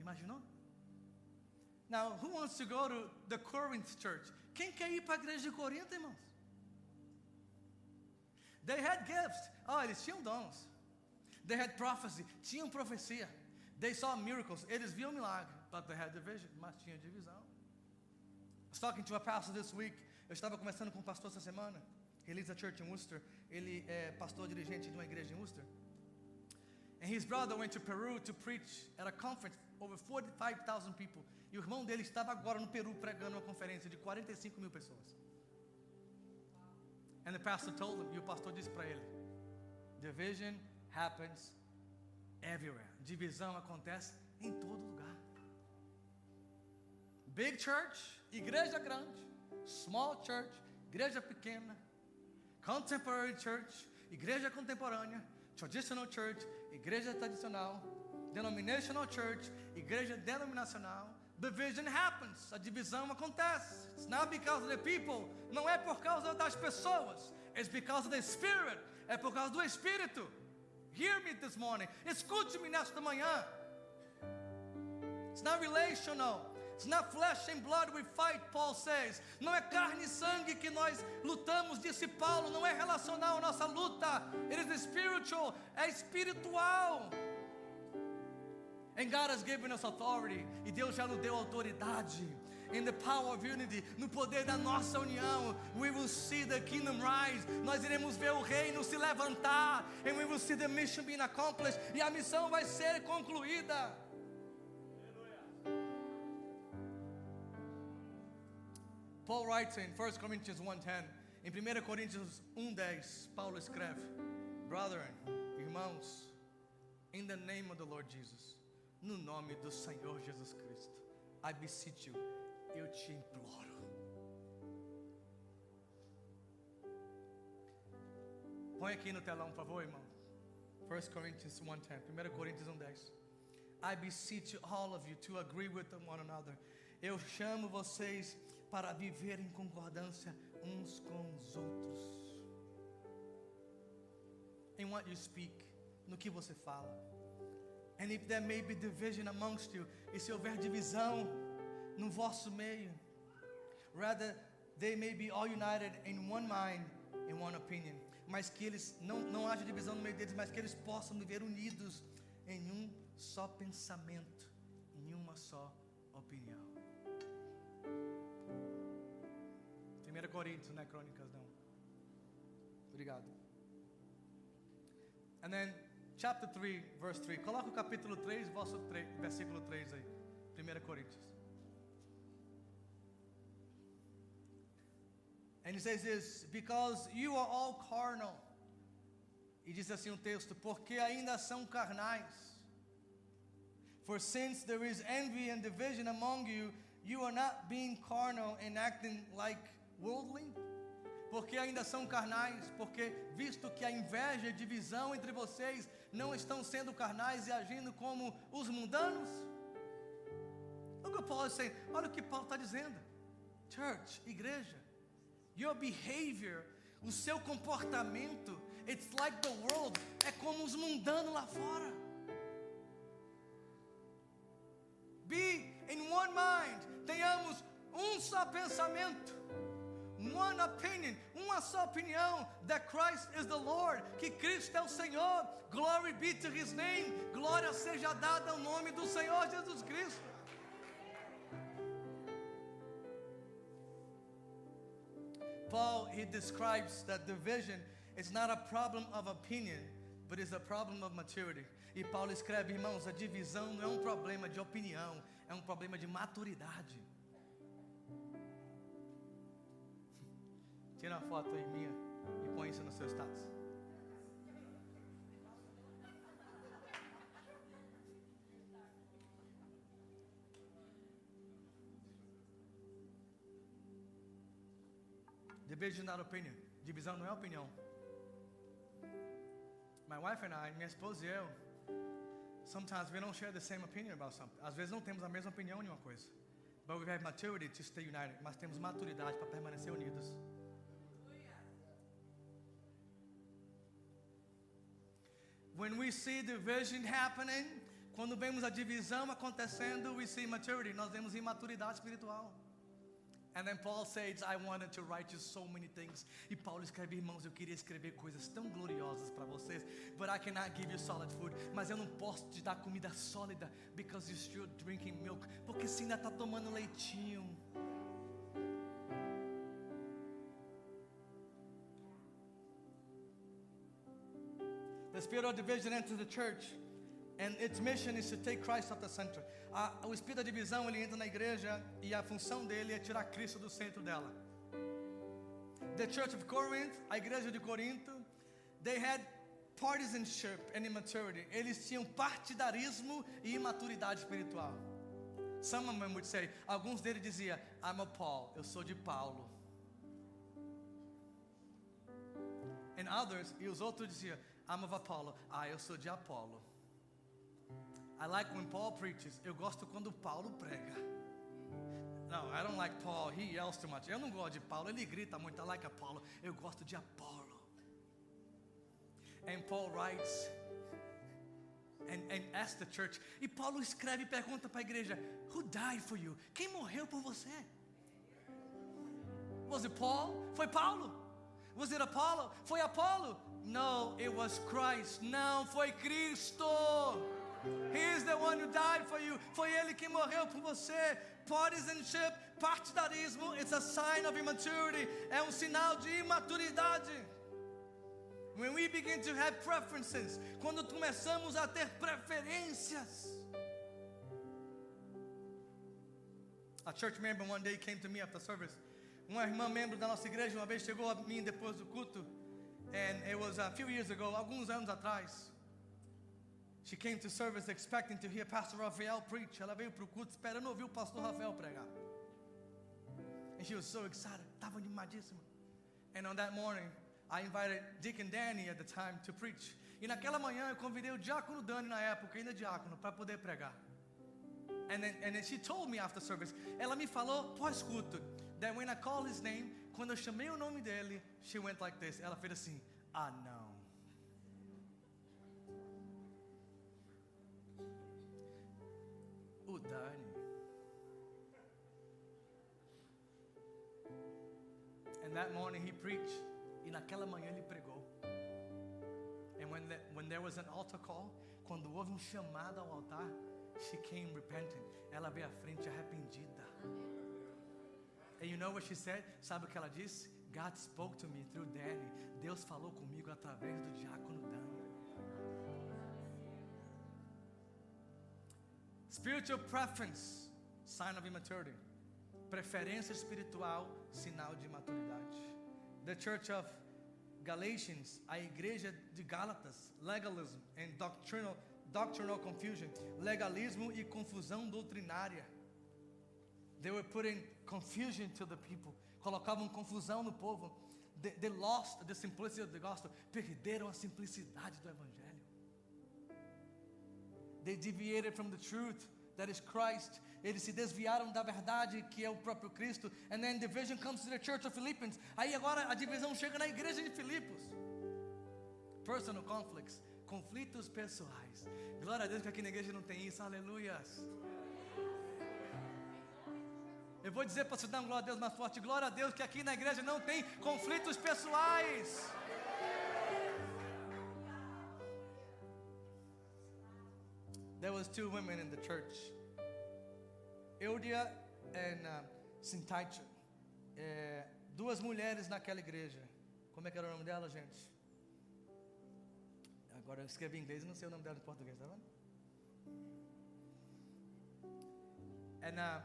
Imaginou? Now, who wants to go to the Corinth church? Quem quer ir para a igreja de Corinto, irmãos? They had gifts. Eles tinham dons. They had prophecy. Tinham profecia. They saw miracles. Eles viam milagre. But they had division. Mas tinha divisão. I was talking to a pastor this week. Eu estava conversando com um pastor essa semana. He leads a church in Worcester. Ele é pastor dirigente de uma igreja em Worcester. And his brother went to Peru to preach at a conference, over 45,000 people. E o irmão dele estava agora no Peru pregando uma conferência de 45,000 pessoas. And the pastor told him, e o pastor disse para ele, division happens everywhere. Divisão acontece em todo lugar. Big church, igreja grande. Small church, igreja pequena. Contemporary church, igreja contemporânea. Traditional church, igreja tradicional. Denominational church, igreja denominacional. Division happens. A divisão acontece. It's not because of the people. Não é por causa das pessoas. It's because of the Spirit. É por causa do Espírito. Hear me this morning. Escute-me nesta manhã. It's not relational. It's not flesh and blood we fight, Paul says. Não é carne e sangue que nós lutamos, disse Paulo. Não é relacional a nossa luta. It is spiritual. É espiritual. And God has given us authority. E Deus já nos deu autoridade. In the power of unity, no poder da nossa união, we will see the kingdom rise. Nós iremos ver o reino se levantar. And we will see the mission being accomplished. E a missão vai ser concluída. Paul writes in 1 Corinthians 1:10. Em 1 Coríntios 1:10, Paulo escreve: Brethren, irmãos, in the name of the Lord Jesus, no nome do Senhor Jesus Cristo, I beseech you, eu te imploro. Põe aqui no telão, por favor, irmão. 1 Corinthians 1:10. 1 Coríntios 1:10. I beseech all of you to agree with one another. Eu chamo vocês para viver em concordância uns com os outros. In what you speak, no que você fala. And if there may be division amongst you, e se houver divisão no vosso meio, rather they may be all united in one mind, in one opinion. Mas que eles não haja divisão no meio deles, mas que eles possam viver unidos em um só pensamento, em uma só opinião. 1 Coríntios, não é Crônicas não. Obrigado. And then chapter 3, verse 3. Coloca o capítulo 3, versículo 3 aí. 1 Coríntios. And he says this, because you are all carnal. E diz assim o texto, porque ainda são carnais. For since there is envy and division among you, you are not being carnal and acting like worldly. Porque ainda são carnais, porque visto que a inveja e divisão entre vocês não estão sendo carnais e agindo como os mundanos. Look what Paul is saying. Olha o que Paulo está dizendo. Church, igreja, your behavior, o seu comportamento, it's like the world, é como os mundanos lá fora. Be in one mind, tenhamos só pensamento, one opinion, uma só opinião, that Christ is the Lord, que Cristo é o Senhor, glory be to His name, glória seja dada ao nome do Senhor Jesus Cristo. Paul, he describes that division is not a problem of opinion, but is a problem of maturity. E Paulo escreve, irmãos, a divisão não é um problema de opinião, é um problema de maturidade. Tira uma foto aí minha e põe isso no seu status. Division is not opinion. Divisão não é opinião. My wife and I, minha esposa e eu, sometimes we don't share the same opinion about something. Às vezes não temos a mesma opinião em uma coisa. But we have maturity to stay united. Mas temos maturidade para permanecer unidos. When we see division happening, quando vemos a divisão acontecendo, we see maturity. Nós vemos imaturidade espiritual. And then Paul says, I wanted to write you so many things. E Paulo escreve, irmãos, eu queria escrever coisas tão gloriosas para vocês, but I cannot give you solid food. Mas eu não posso te dar comida sólida, because you're still drinking milk. Porque você ainda está tomando leitinho. The spirit of division enters the church, and its mission is to take Christ off the center. O espírito da divisão, ele entra na igreja e a função dele é tirar Cristo do centro dela. The church of Corinth, a igreja de Corinto, they had partisanship and immaturity. Eles tinham partidarismo e imaturidade espiritual. Some of them would say, alguns deles diziam, I'm a Paul, eu sou de Paulo. And others, e os outros diziam, I'm of Apollo, eu sou de Apolo. I like when Paul preaches. Eu gosto quando Paulo prega. No, I don't like Paul. He yells too much. Eu não gosto de Paulo. Ele grita muito. I like Apollo. Eu gosto de Apolo. And Paul writes and asks the church. E Paulo escreve e pergunta para a igreja, who died for you? Quem morreu por você? Was it Paul? Foi Paulo. Was it Apollo? Foi Apolo. No, it was Christ. Não, foi Cristo. He is the one who died for you. Foi Ele que morreu por você. Partisanship, partidarismo, it's a sign of immaturity. É sinal de imaturidade. When we begin to have preferences, quando começamos a ter preferências. A church member one day came to me after service. Uma irmã membro da nossa igreja uma vez chegou a mim depois do culto. And it was a few years ago, alguns anos atrás. She came to service expecting to hear Pastor Rafael preach. Ela veio para o culto esperando ouvir o pastor Rafael pregar. And she was so excited. Estava animadíssima. And on that morning, I invited Deacon Danny at the time to preach. E naquela manhã eu convidei o diácono Dani, na época, ainda diácono, para poder pregar. And then she told me after service, ela me falou pós-culto, that when I called his name, quando eu chamei o nome dele, she went like this. Ela fez assim, não. O Dani. And that morning he preached. E naquela manhã ele pregou. And when there was an altar call, quando houve chamado ao altar, she came repentant. Ela veio à frente arrependida. And you know what she said? Sabe o que ela disse? God spoke to me through Danny. Deus falou comigo através do diácono Dani. Spiritual preference, sign of immaturity. Preferência espiritual, sinal de imaturidade. The church of Galatians, a igreja de Gálatas, legalism and doctrinal confusion. Legalismo e confusão doutrinária. They were putting confusion to the people. Colocavam confusão no povo. They lost the simplicity of the gospel. Perderam a simplicidade do evangelho. They deviated from the truth that is Christ. Eles se desviaram da verdade que é o próprio Cristo. And then division comes to the church of Philippians. Aí agora a divisão chega na igreja de Filipos. Personal conflicts, conflitos pessoais. Glória a Deus que aqui na igreja não tem isso, aleluias. Eu vou dizer para você dar um glória a Deus mais forte. Glória a Deus que aqui na igreja não tem conflitos pessoais. There was two women in the church, Eudia and Syntyche. Duas mulheres naquela igreja. Como é que era o nome dela, gente? Agora eu escrevi em inglês e não sei o nome dela em português, tá vendo? And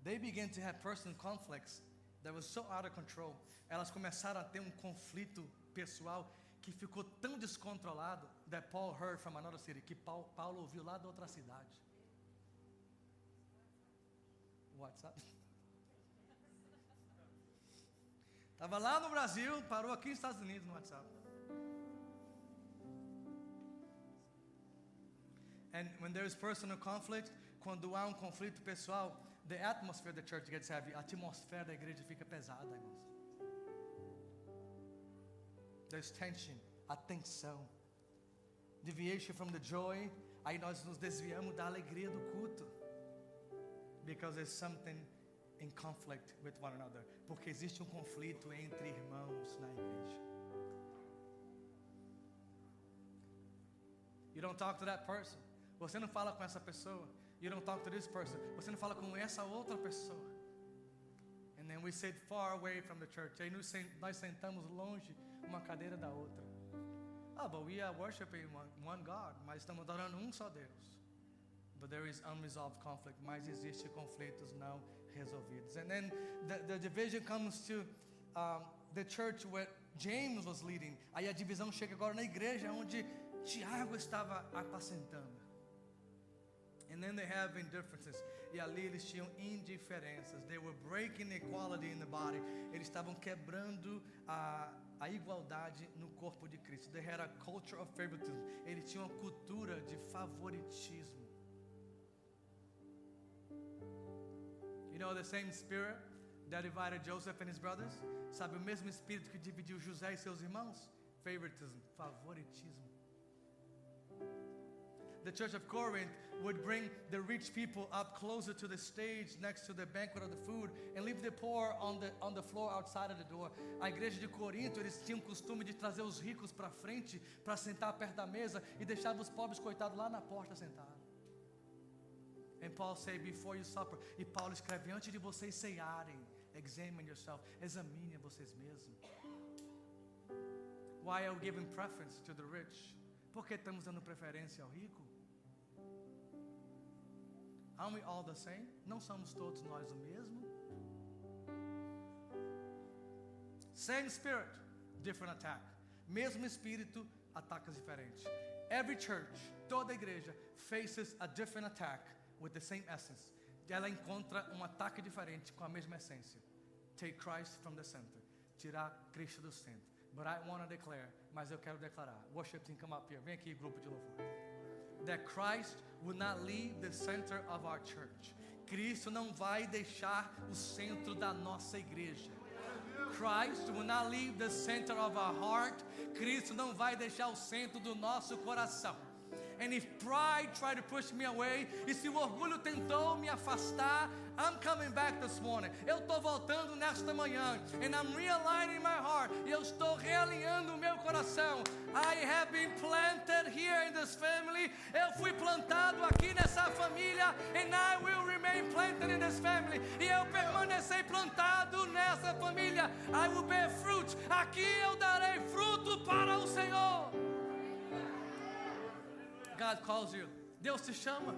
they began to have personal conflicts that was so out of control. Elas começaram a ter um conflito pessoal que ficou tão descontrolado that Paul heard from another city, que Paulo ouviu lá da outra cidade. WhatsApp. Estava lá no Brasil, parou aqui nos Estados Unidos no WhatsApp. And when there is personal conflict, quando há conflito pessoal, the atmosphere of the church gets heavy. A atmosfera da igreja fica pesada, irmãos. There's tension, a tensão. Deviation from the joy. Aí nós nos desviamos da alegria do culto. Because there's something in conflict with one another. Porque existe conflito entre irmãos na igreja. You don't talk to that person. Você não fala com essa pessoa. You don't talk to this person. Você não fala com essa outra pessoa. And then we sit far away from the church. Aí nós sentamos longe uma cadeira da outra. But we are worshiping one God. Mas estamos adorando só Deus. But there is unresolved conflict. Mas existe conflitos não resolvidos. And then the division comes to the church where James was leading. Aí a divisão chega agora na igreja onde Tiago estava apacentando. And then they have indifferences. E ali eles tinham indiferenças. They were breaking equality in the body. Eles estavam quebrando a igualdade no corpo de Cristo. They had a culture of favoritism. Eles tinham uma cultura de favoritismo. You know the same spirit that divided Joseph and his brothers? Sabe o mesmo espírito que dividiu José e seus irmãos? Favoritism, favoritismo. The church of Corinth would bring the rich people up closer to the stage next to the banquet of the food and leave the poor on the floor outside of the door. A igreja de Corinto, eles tinham o costume de trazer os ricos para frente para sentar perto da mesa e deixar os pobres coitados lá na porta sentados. And Paul say before you supper, e Paulo escreve antes de vocês cearem, examine yourself, examine vocês mesmos. Why are we giving preference to the rich? Por que estamos dando preferência ao rico? Aren't we all the same? Não somos todos nós o mesmo? Same spirit, different attack. Mesmo espírito, ataques diferentes. Every church, toda igreja, faces a different attack with the same essence. Ela encontra ataque diferente com a mesma essência. Take Christ from the center. Tirar Cristo do centro. But I want to declare, mas eu quero declarar. Worship team, come up here. Vem aqui, grupo de louvor. That Christ will not leave the center of our church. Cristo não vai deixar o centro da nossa igreja. Christ will not leave the center of our heart. Cristo não vai deixar o centro do nosso coração. And if pride tried to push me away, e se o orgulho tentou me afastar, I'm coming back this morning. Eu estou voltando nesta manhã. And I'm realigning my heart. E eu estou realinhando o meu coração. I have been planted here in this family. Eu fui plantado aqui nessa família. And I will remain planted in this family. E eu permanecerei plantado nessa família. I will bear fruit. Aqui eu darei fruto para o Senhor. God calls you. Deus te chama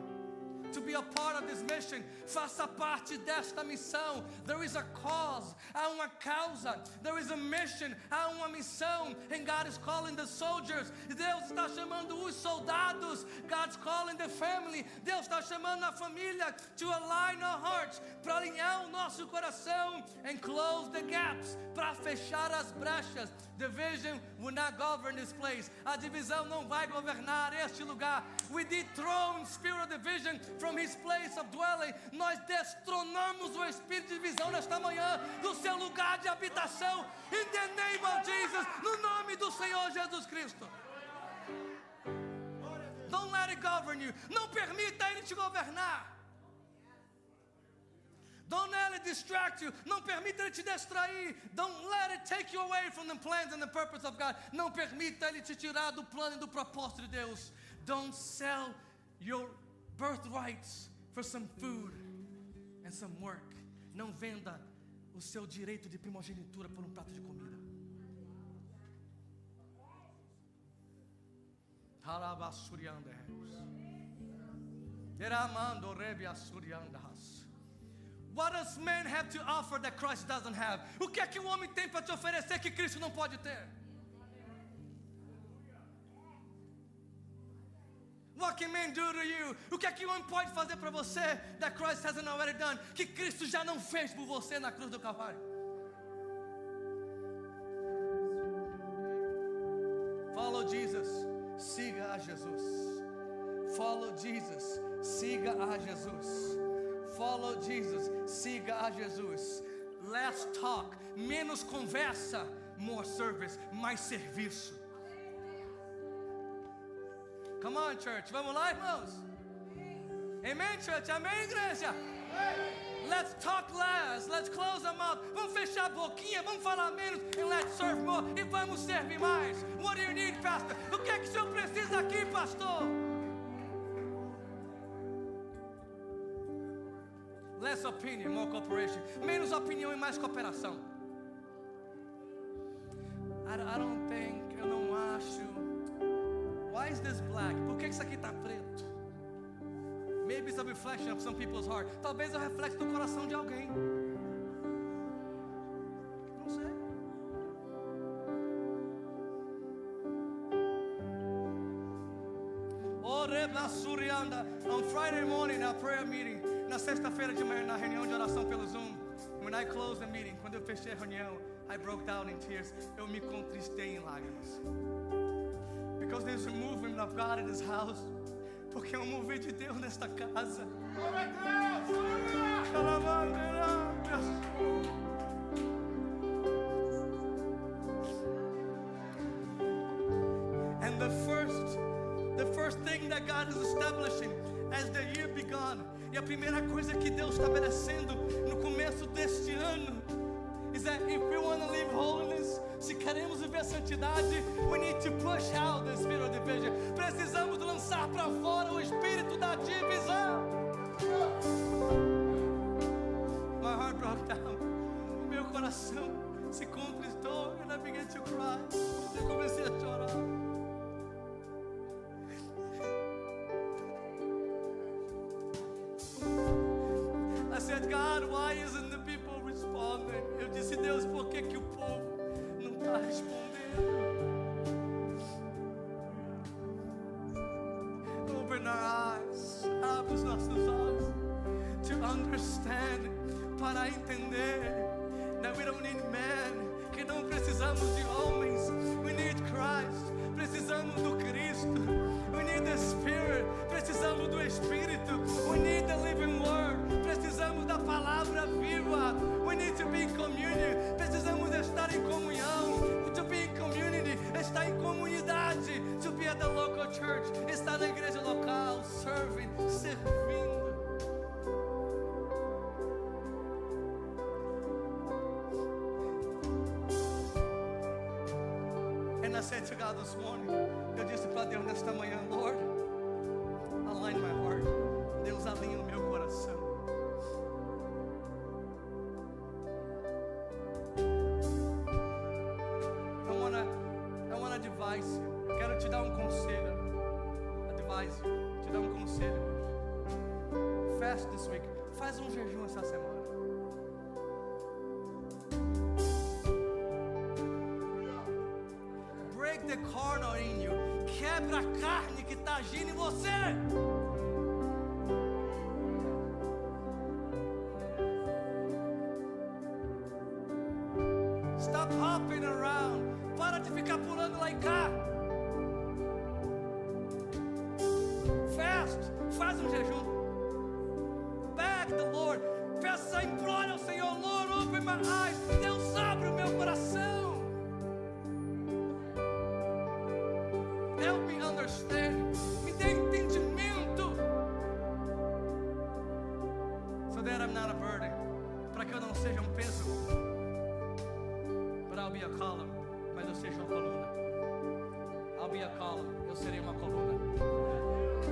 to be a part of this mission. Faça parte desta missão. There is a cause. Há uma causa. There is a mission. Há uma missão. And God is calling the soldiers. Deus está chamando os soldados. God's calling the family. Deus está chamando a família to align our hearts. Para alinhar o nosso coração. And close the gaps. Para fechar as brechas. Division will not govern this place. A divisão não vai governar este lugar. We dethrone spirit of division from his place of dwelling. Nós destronamos o espírito de divisão nesta manhã do seu lugar de habitação. In the name of Jesus, no nome do Senhor Jesus Cristo. Don't let it govern you. Não permita ele te governar. Don't let it distract you. Não permita ele te distrair. Don't let it take you away from the plans and the purpose of God. Não permita ele te tirar do plano e do propósito de Deus. Don't sell your birthrights for some food and some work. Não venda o seu direito de primogenitura por um prato de comida. What does man have to offer that Christ doesn't have? O que é que o homem tem para te oferecer que Cristo não pode ter? What can man do to you? O que é que o homem pode fazer para você that Christ hasn't already done? Que Cristo já não fez por você na cruz do Calvário. Follow Jesus. Siga a Jesus. Follow Jesus. Siga a Jesus. Follow Jesus. Siga a Jesus. Less talk. Menos conversa. More service. Mais serviço. Come on, church. Vamos lá, irmãos? Amen, church. Amém, igreja? Let's talk less. Let's close our mouth. Vamos fechar a boquinha. Vamos falar menos. And let's serve more. E vamos servir mais. What do you need, pastor? O que é que o senhor precisa aqui, pastor? Less opinion, more cooperation. Menos opinião e mais cooperação. I don't think, eu não acho. Why is this black? Por que isso aqui está preto? Maybe it's a reflection of some people's heart. Talvez é o reflexo do coração de alguém. Não sei. On Friday morning, our prayer meeting. Na sexta-feira de manhã, na reunião de oração pelo Zoom. When I closed the meeting, quando eu fechei a reunião, I broke down in tears. Eu me contristei em lágrimas. Because there's a movement of God in this house. Porque é um mover de Deus nesta casa. And the first thing that God is establishing as the year begun, e a primeira coisa que Deus está estabelecendo no começo deste ano, is that if we want to live holiness, se queremos viver santidade, we need to push out the spirit of division. Precisamos lançar para fora o espírito da divisão. My heart broke down. Meu coração se contristou and I began to cry. Eu comecei a chorar. I said, God, why isn't the people responding? Eu disse, Deus, por que o povo não está respondendo? Open our eyes, abre os nossos olhos, to understand, para entender, that we don't need men, que não precisamos de homens, we need Christ, precisamos do Cristo, we need the Spirit, precisamos do Espírito, we need the living Word, precisamos da palavra viva, we need to be in communion, precisamos estar em comunhão, to be in community, estar em comunidade, to be at the local church, estar na igreja local, serving, servindo. And I said to God this morning, eu disse para Deus nesta manhã, Lord, align my heart. Deus alinha o meu coração. I wanna advise you. Quero te dar um conselho. Advise you. Te dar um conselho hoje. Fast this week. Faz um jejum essa semana. Break the carnal in you. Quebra a carne que está agindo em você. Stop hopping around. Para de ficar pulando lá e cá. Fast. Faz um jejum. our eyes. Deus, abre o meu coração. Help me understand. Me dê entendimento. So that I'm not a burden. Para que eu não seja um peso. But I'll be a column. Mas eu seja uma coluna. I'll be a column. Eu serei uma coluna.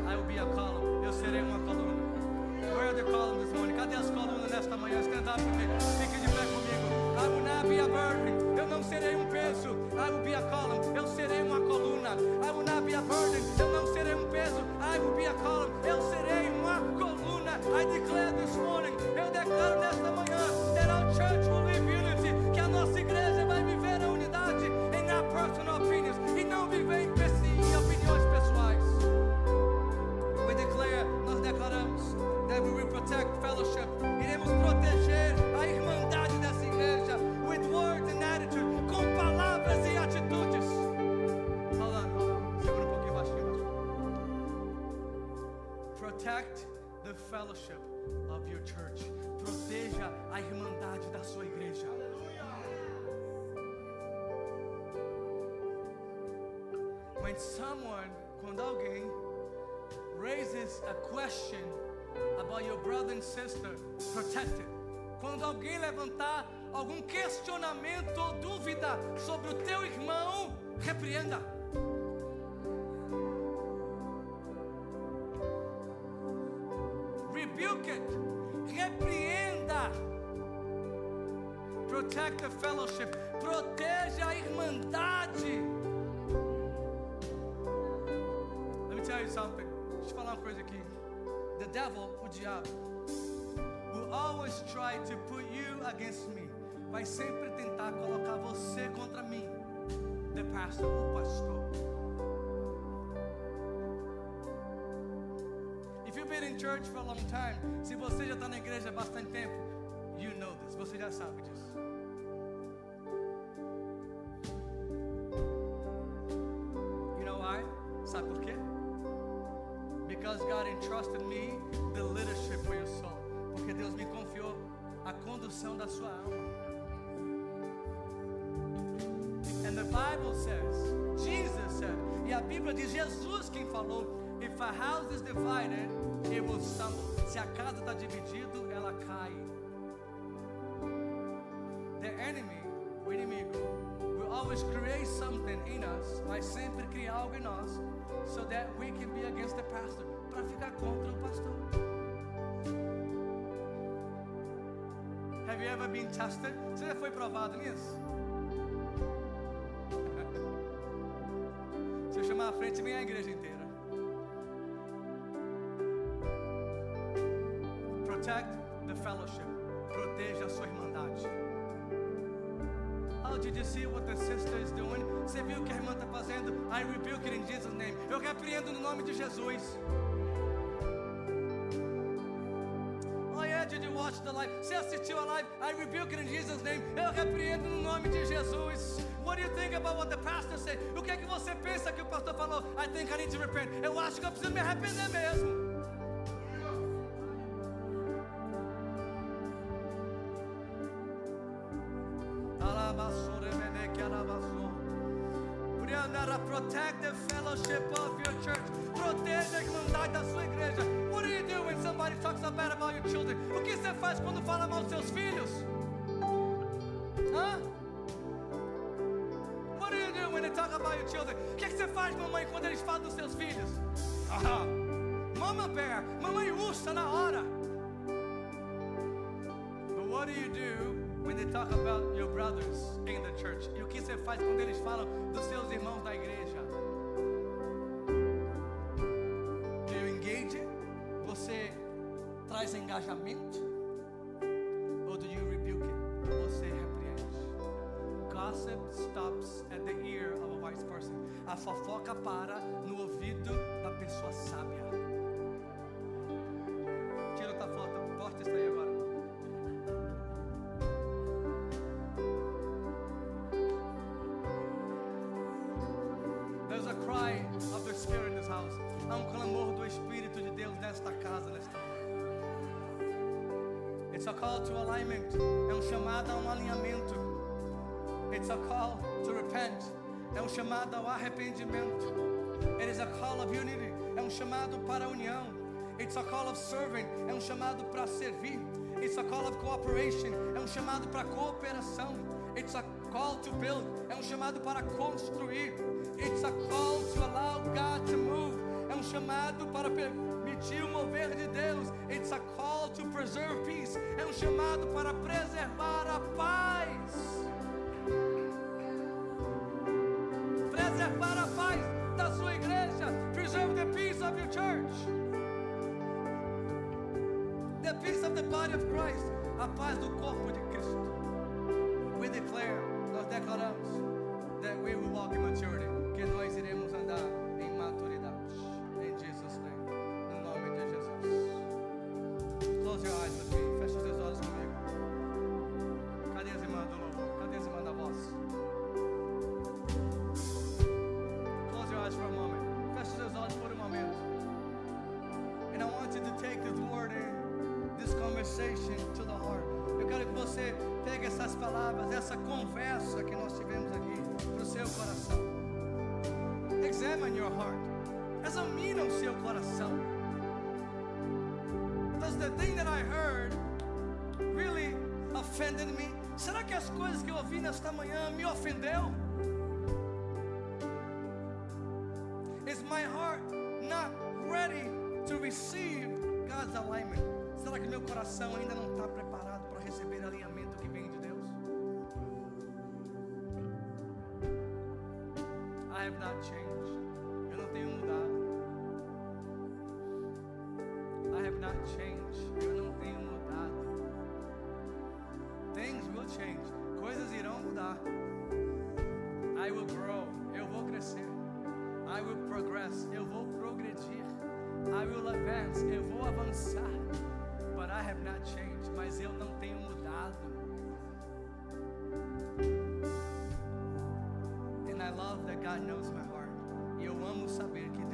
I will be a column. Eu serei uma coluna. Where are the columns this morning? Cadê as colunas nesta manhã? Stand up with me. Fique de pé comigo. I will not be a burden. Eu não serei um peso. I will be a column. Eu serei uma coluna. I will not be a burden. Eu não serei um peso. I will be a column. Eu serei uma coluna. I declare this morning. Eu declaro nesta manhã that our church will live unity. Que a nossa igreja vai viver a unidade em our personal opinions e não viver em opiniões pessoais. We declare, nós declaramos that we will protect fellowship. Iremos proteger a irmandade dessa igreja with words and attitude, com palavras e atitudes. Hold on. Segura um pouquinho baixinho. Protect the fellowship of your church. Proteja a irmandade da sua igreja. Quando alguém raises a question about your brother and sister, protect it. Quando alguém levantar algum questionamento ou dúvida sobre o teu irmão, repreenda. Rebuke it. Repreenda. Protect the fellowship. Proteja a irmandade. Tell you something. Deixa eu falar uma coisa aqui. The devil, o diabo, will always try to put you against me. Vai sempre tentar colocar você contra mim. The pastor, o pastor. If you've been in church for a long time, se você já está na igreja há bastante tempo, you know this. Você já sabe disso. You know why? Sabe por quê? Because God entrusted me the leadership for your soul. Porque Deus me confiou a condução da sua alma. And the Bible says, Jesus said, e a Bíblia diz, Jesus quem falou, if a house is divided, it will stumble. Se a casa está dividida, ela cai. The enemy, o inimigo, will always create something in us. Vai sempre criar algo em nós, so that we can be against the pastor, para ficar contra o pastor. Have you ever been tested? Você já foi provado nisso? Se eu chamar à frente, vem a igreja inteira. Protect the fellowship. Proteja a sua irmandade. Oh, did you see what the sister is doing? Você viu o que a irmã está fazendo? I rebuke it in Jesus' name. Eu repreendo no nome de Jesus. Oh yeah, did you watch the live? Você assistiu a live? I rebuke it in Jesus' name. Eu repreendo no nome de Jesus. What do you think about what the pastor said? O que é que você pensa que o pastor falou? I think I need to repent. Eu acho que eu preciso me arrepender mesmo. Protect the fellowship of your church. Proteja a irmandade da sua igreja. What do you do when somebody talks so bad about your children? O que você faz quando fala mal dos seus filhos? Hã? What do you do when they talk about your children? O que você faz, mamãe, quando eles falam dos seus filhos? Mama bear, mamãe ursa na hora. But what do you do when they talk about your brothers in the church? E o que você faz quando eles falam dos seus irmãos da igreja? Do you engage it? Você traz engajamento? Ou do you rebuke it? Você repreende. Gossip stops at the ear of a wise person. A fofoca para no ouvido da pessoa sábia. Tira outra foto, porta isso aí agora. There's a cry of the Spirit in this house. Há clamor do Espírito de Deus nesta casa, nesta hora. It's a call to alignment. É um chamado a um alinhamento. It's a call to repent. É um chamado ao arrependimento. It is a call of unity. É um chamado para a união. It's a call of serving. É um chamado para servir. It's a call of cooperation. É um chamado para cooperação. It's a call to build. É um chamado para construir. It's a call to allow God to move. É um chamado para permitir o mover de Deus. It's a call to preserve peace. É um chamado para preservar a paz. Preservar a paz da sua igreja. Preserve the peace of your church. The peace of the body of Christ. A paz do corpo de Cristo. We declare, nós declaramos, that we will walk in maturity. Que nós iremos andar em maturidade. Em Jesus' name. No nome de Jesus. Close your eyes with me. Feche os seus olhos comigo. Cadê as irmãs do louvor? Cadê as irmãs da voz? Close your eyes for a moment. Feche os seus olhos por um momento. And I want you to take this word in this conversation to the heart. Eu quero que você pegue essas palavras, essa conversa que nós tivemos aqui, para o seu coração. Examine your heart. Examina o seu coração. Does the thing that I heard really offended me? Será que as coisas que eu ouvi nesta manhã me ofendeu? Is my heart not ready to receive God's alignment? Será que meu coração ainda não está preparado para receber alinhamento que vem de Deus? I have not changed. Eu não tenho mudado. I have not changed. Eu não tenho mudado. Things will change. Coisas irão mudar. I will grow. Eu vou crescer. I will progress. Eu vou progredir. I will advance. Eu vou avançar. But I have not changed. Mas eu não tenho mudado. And I love that God knows my heart. E eu amo saber que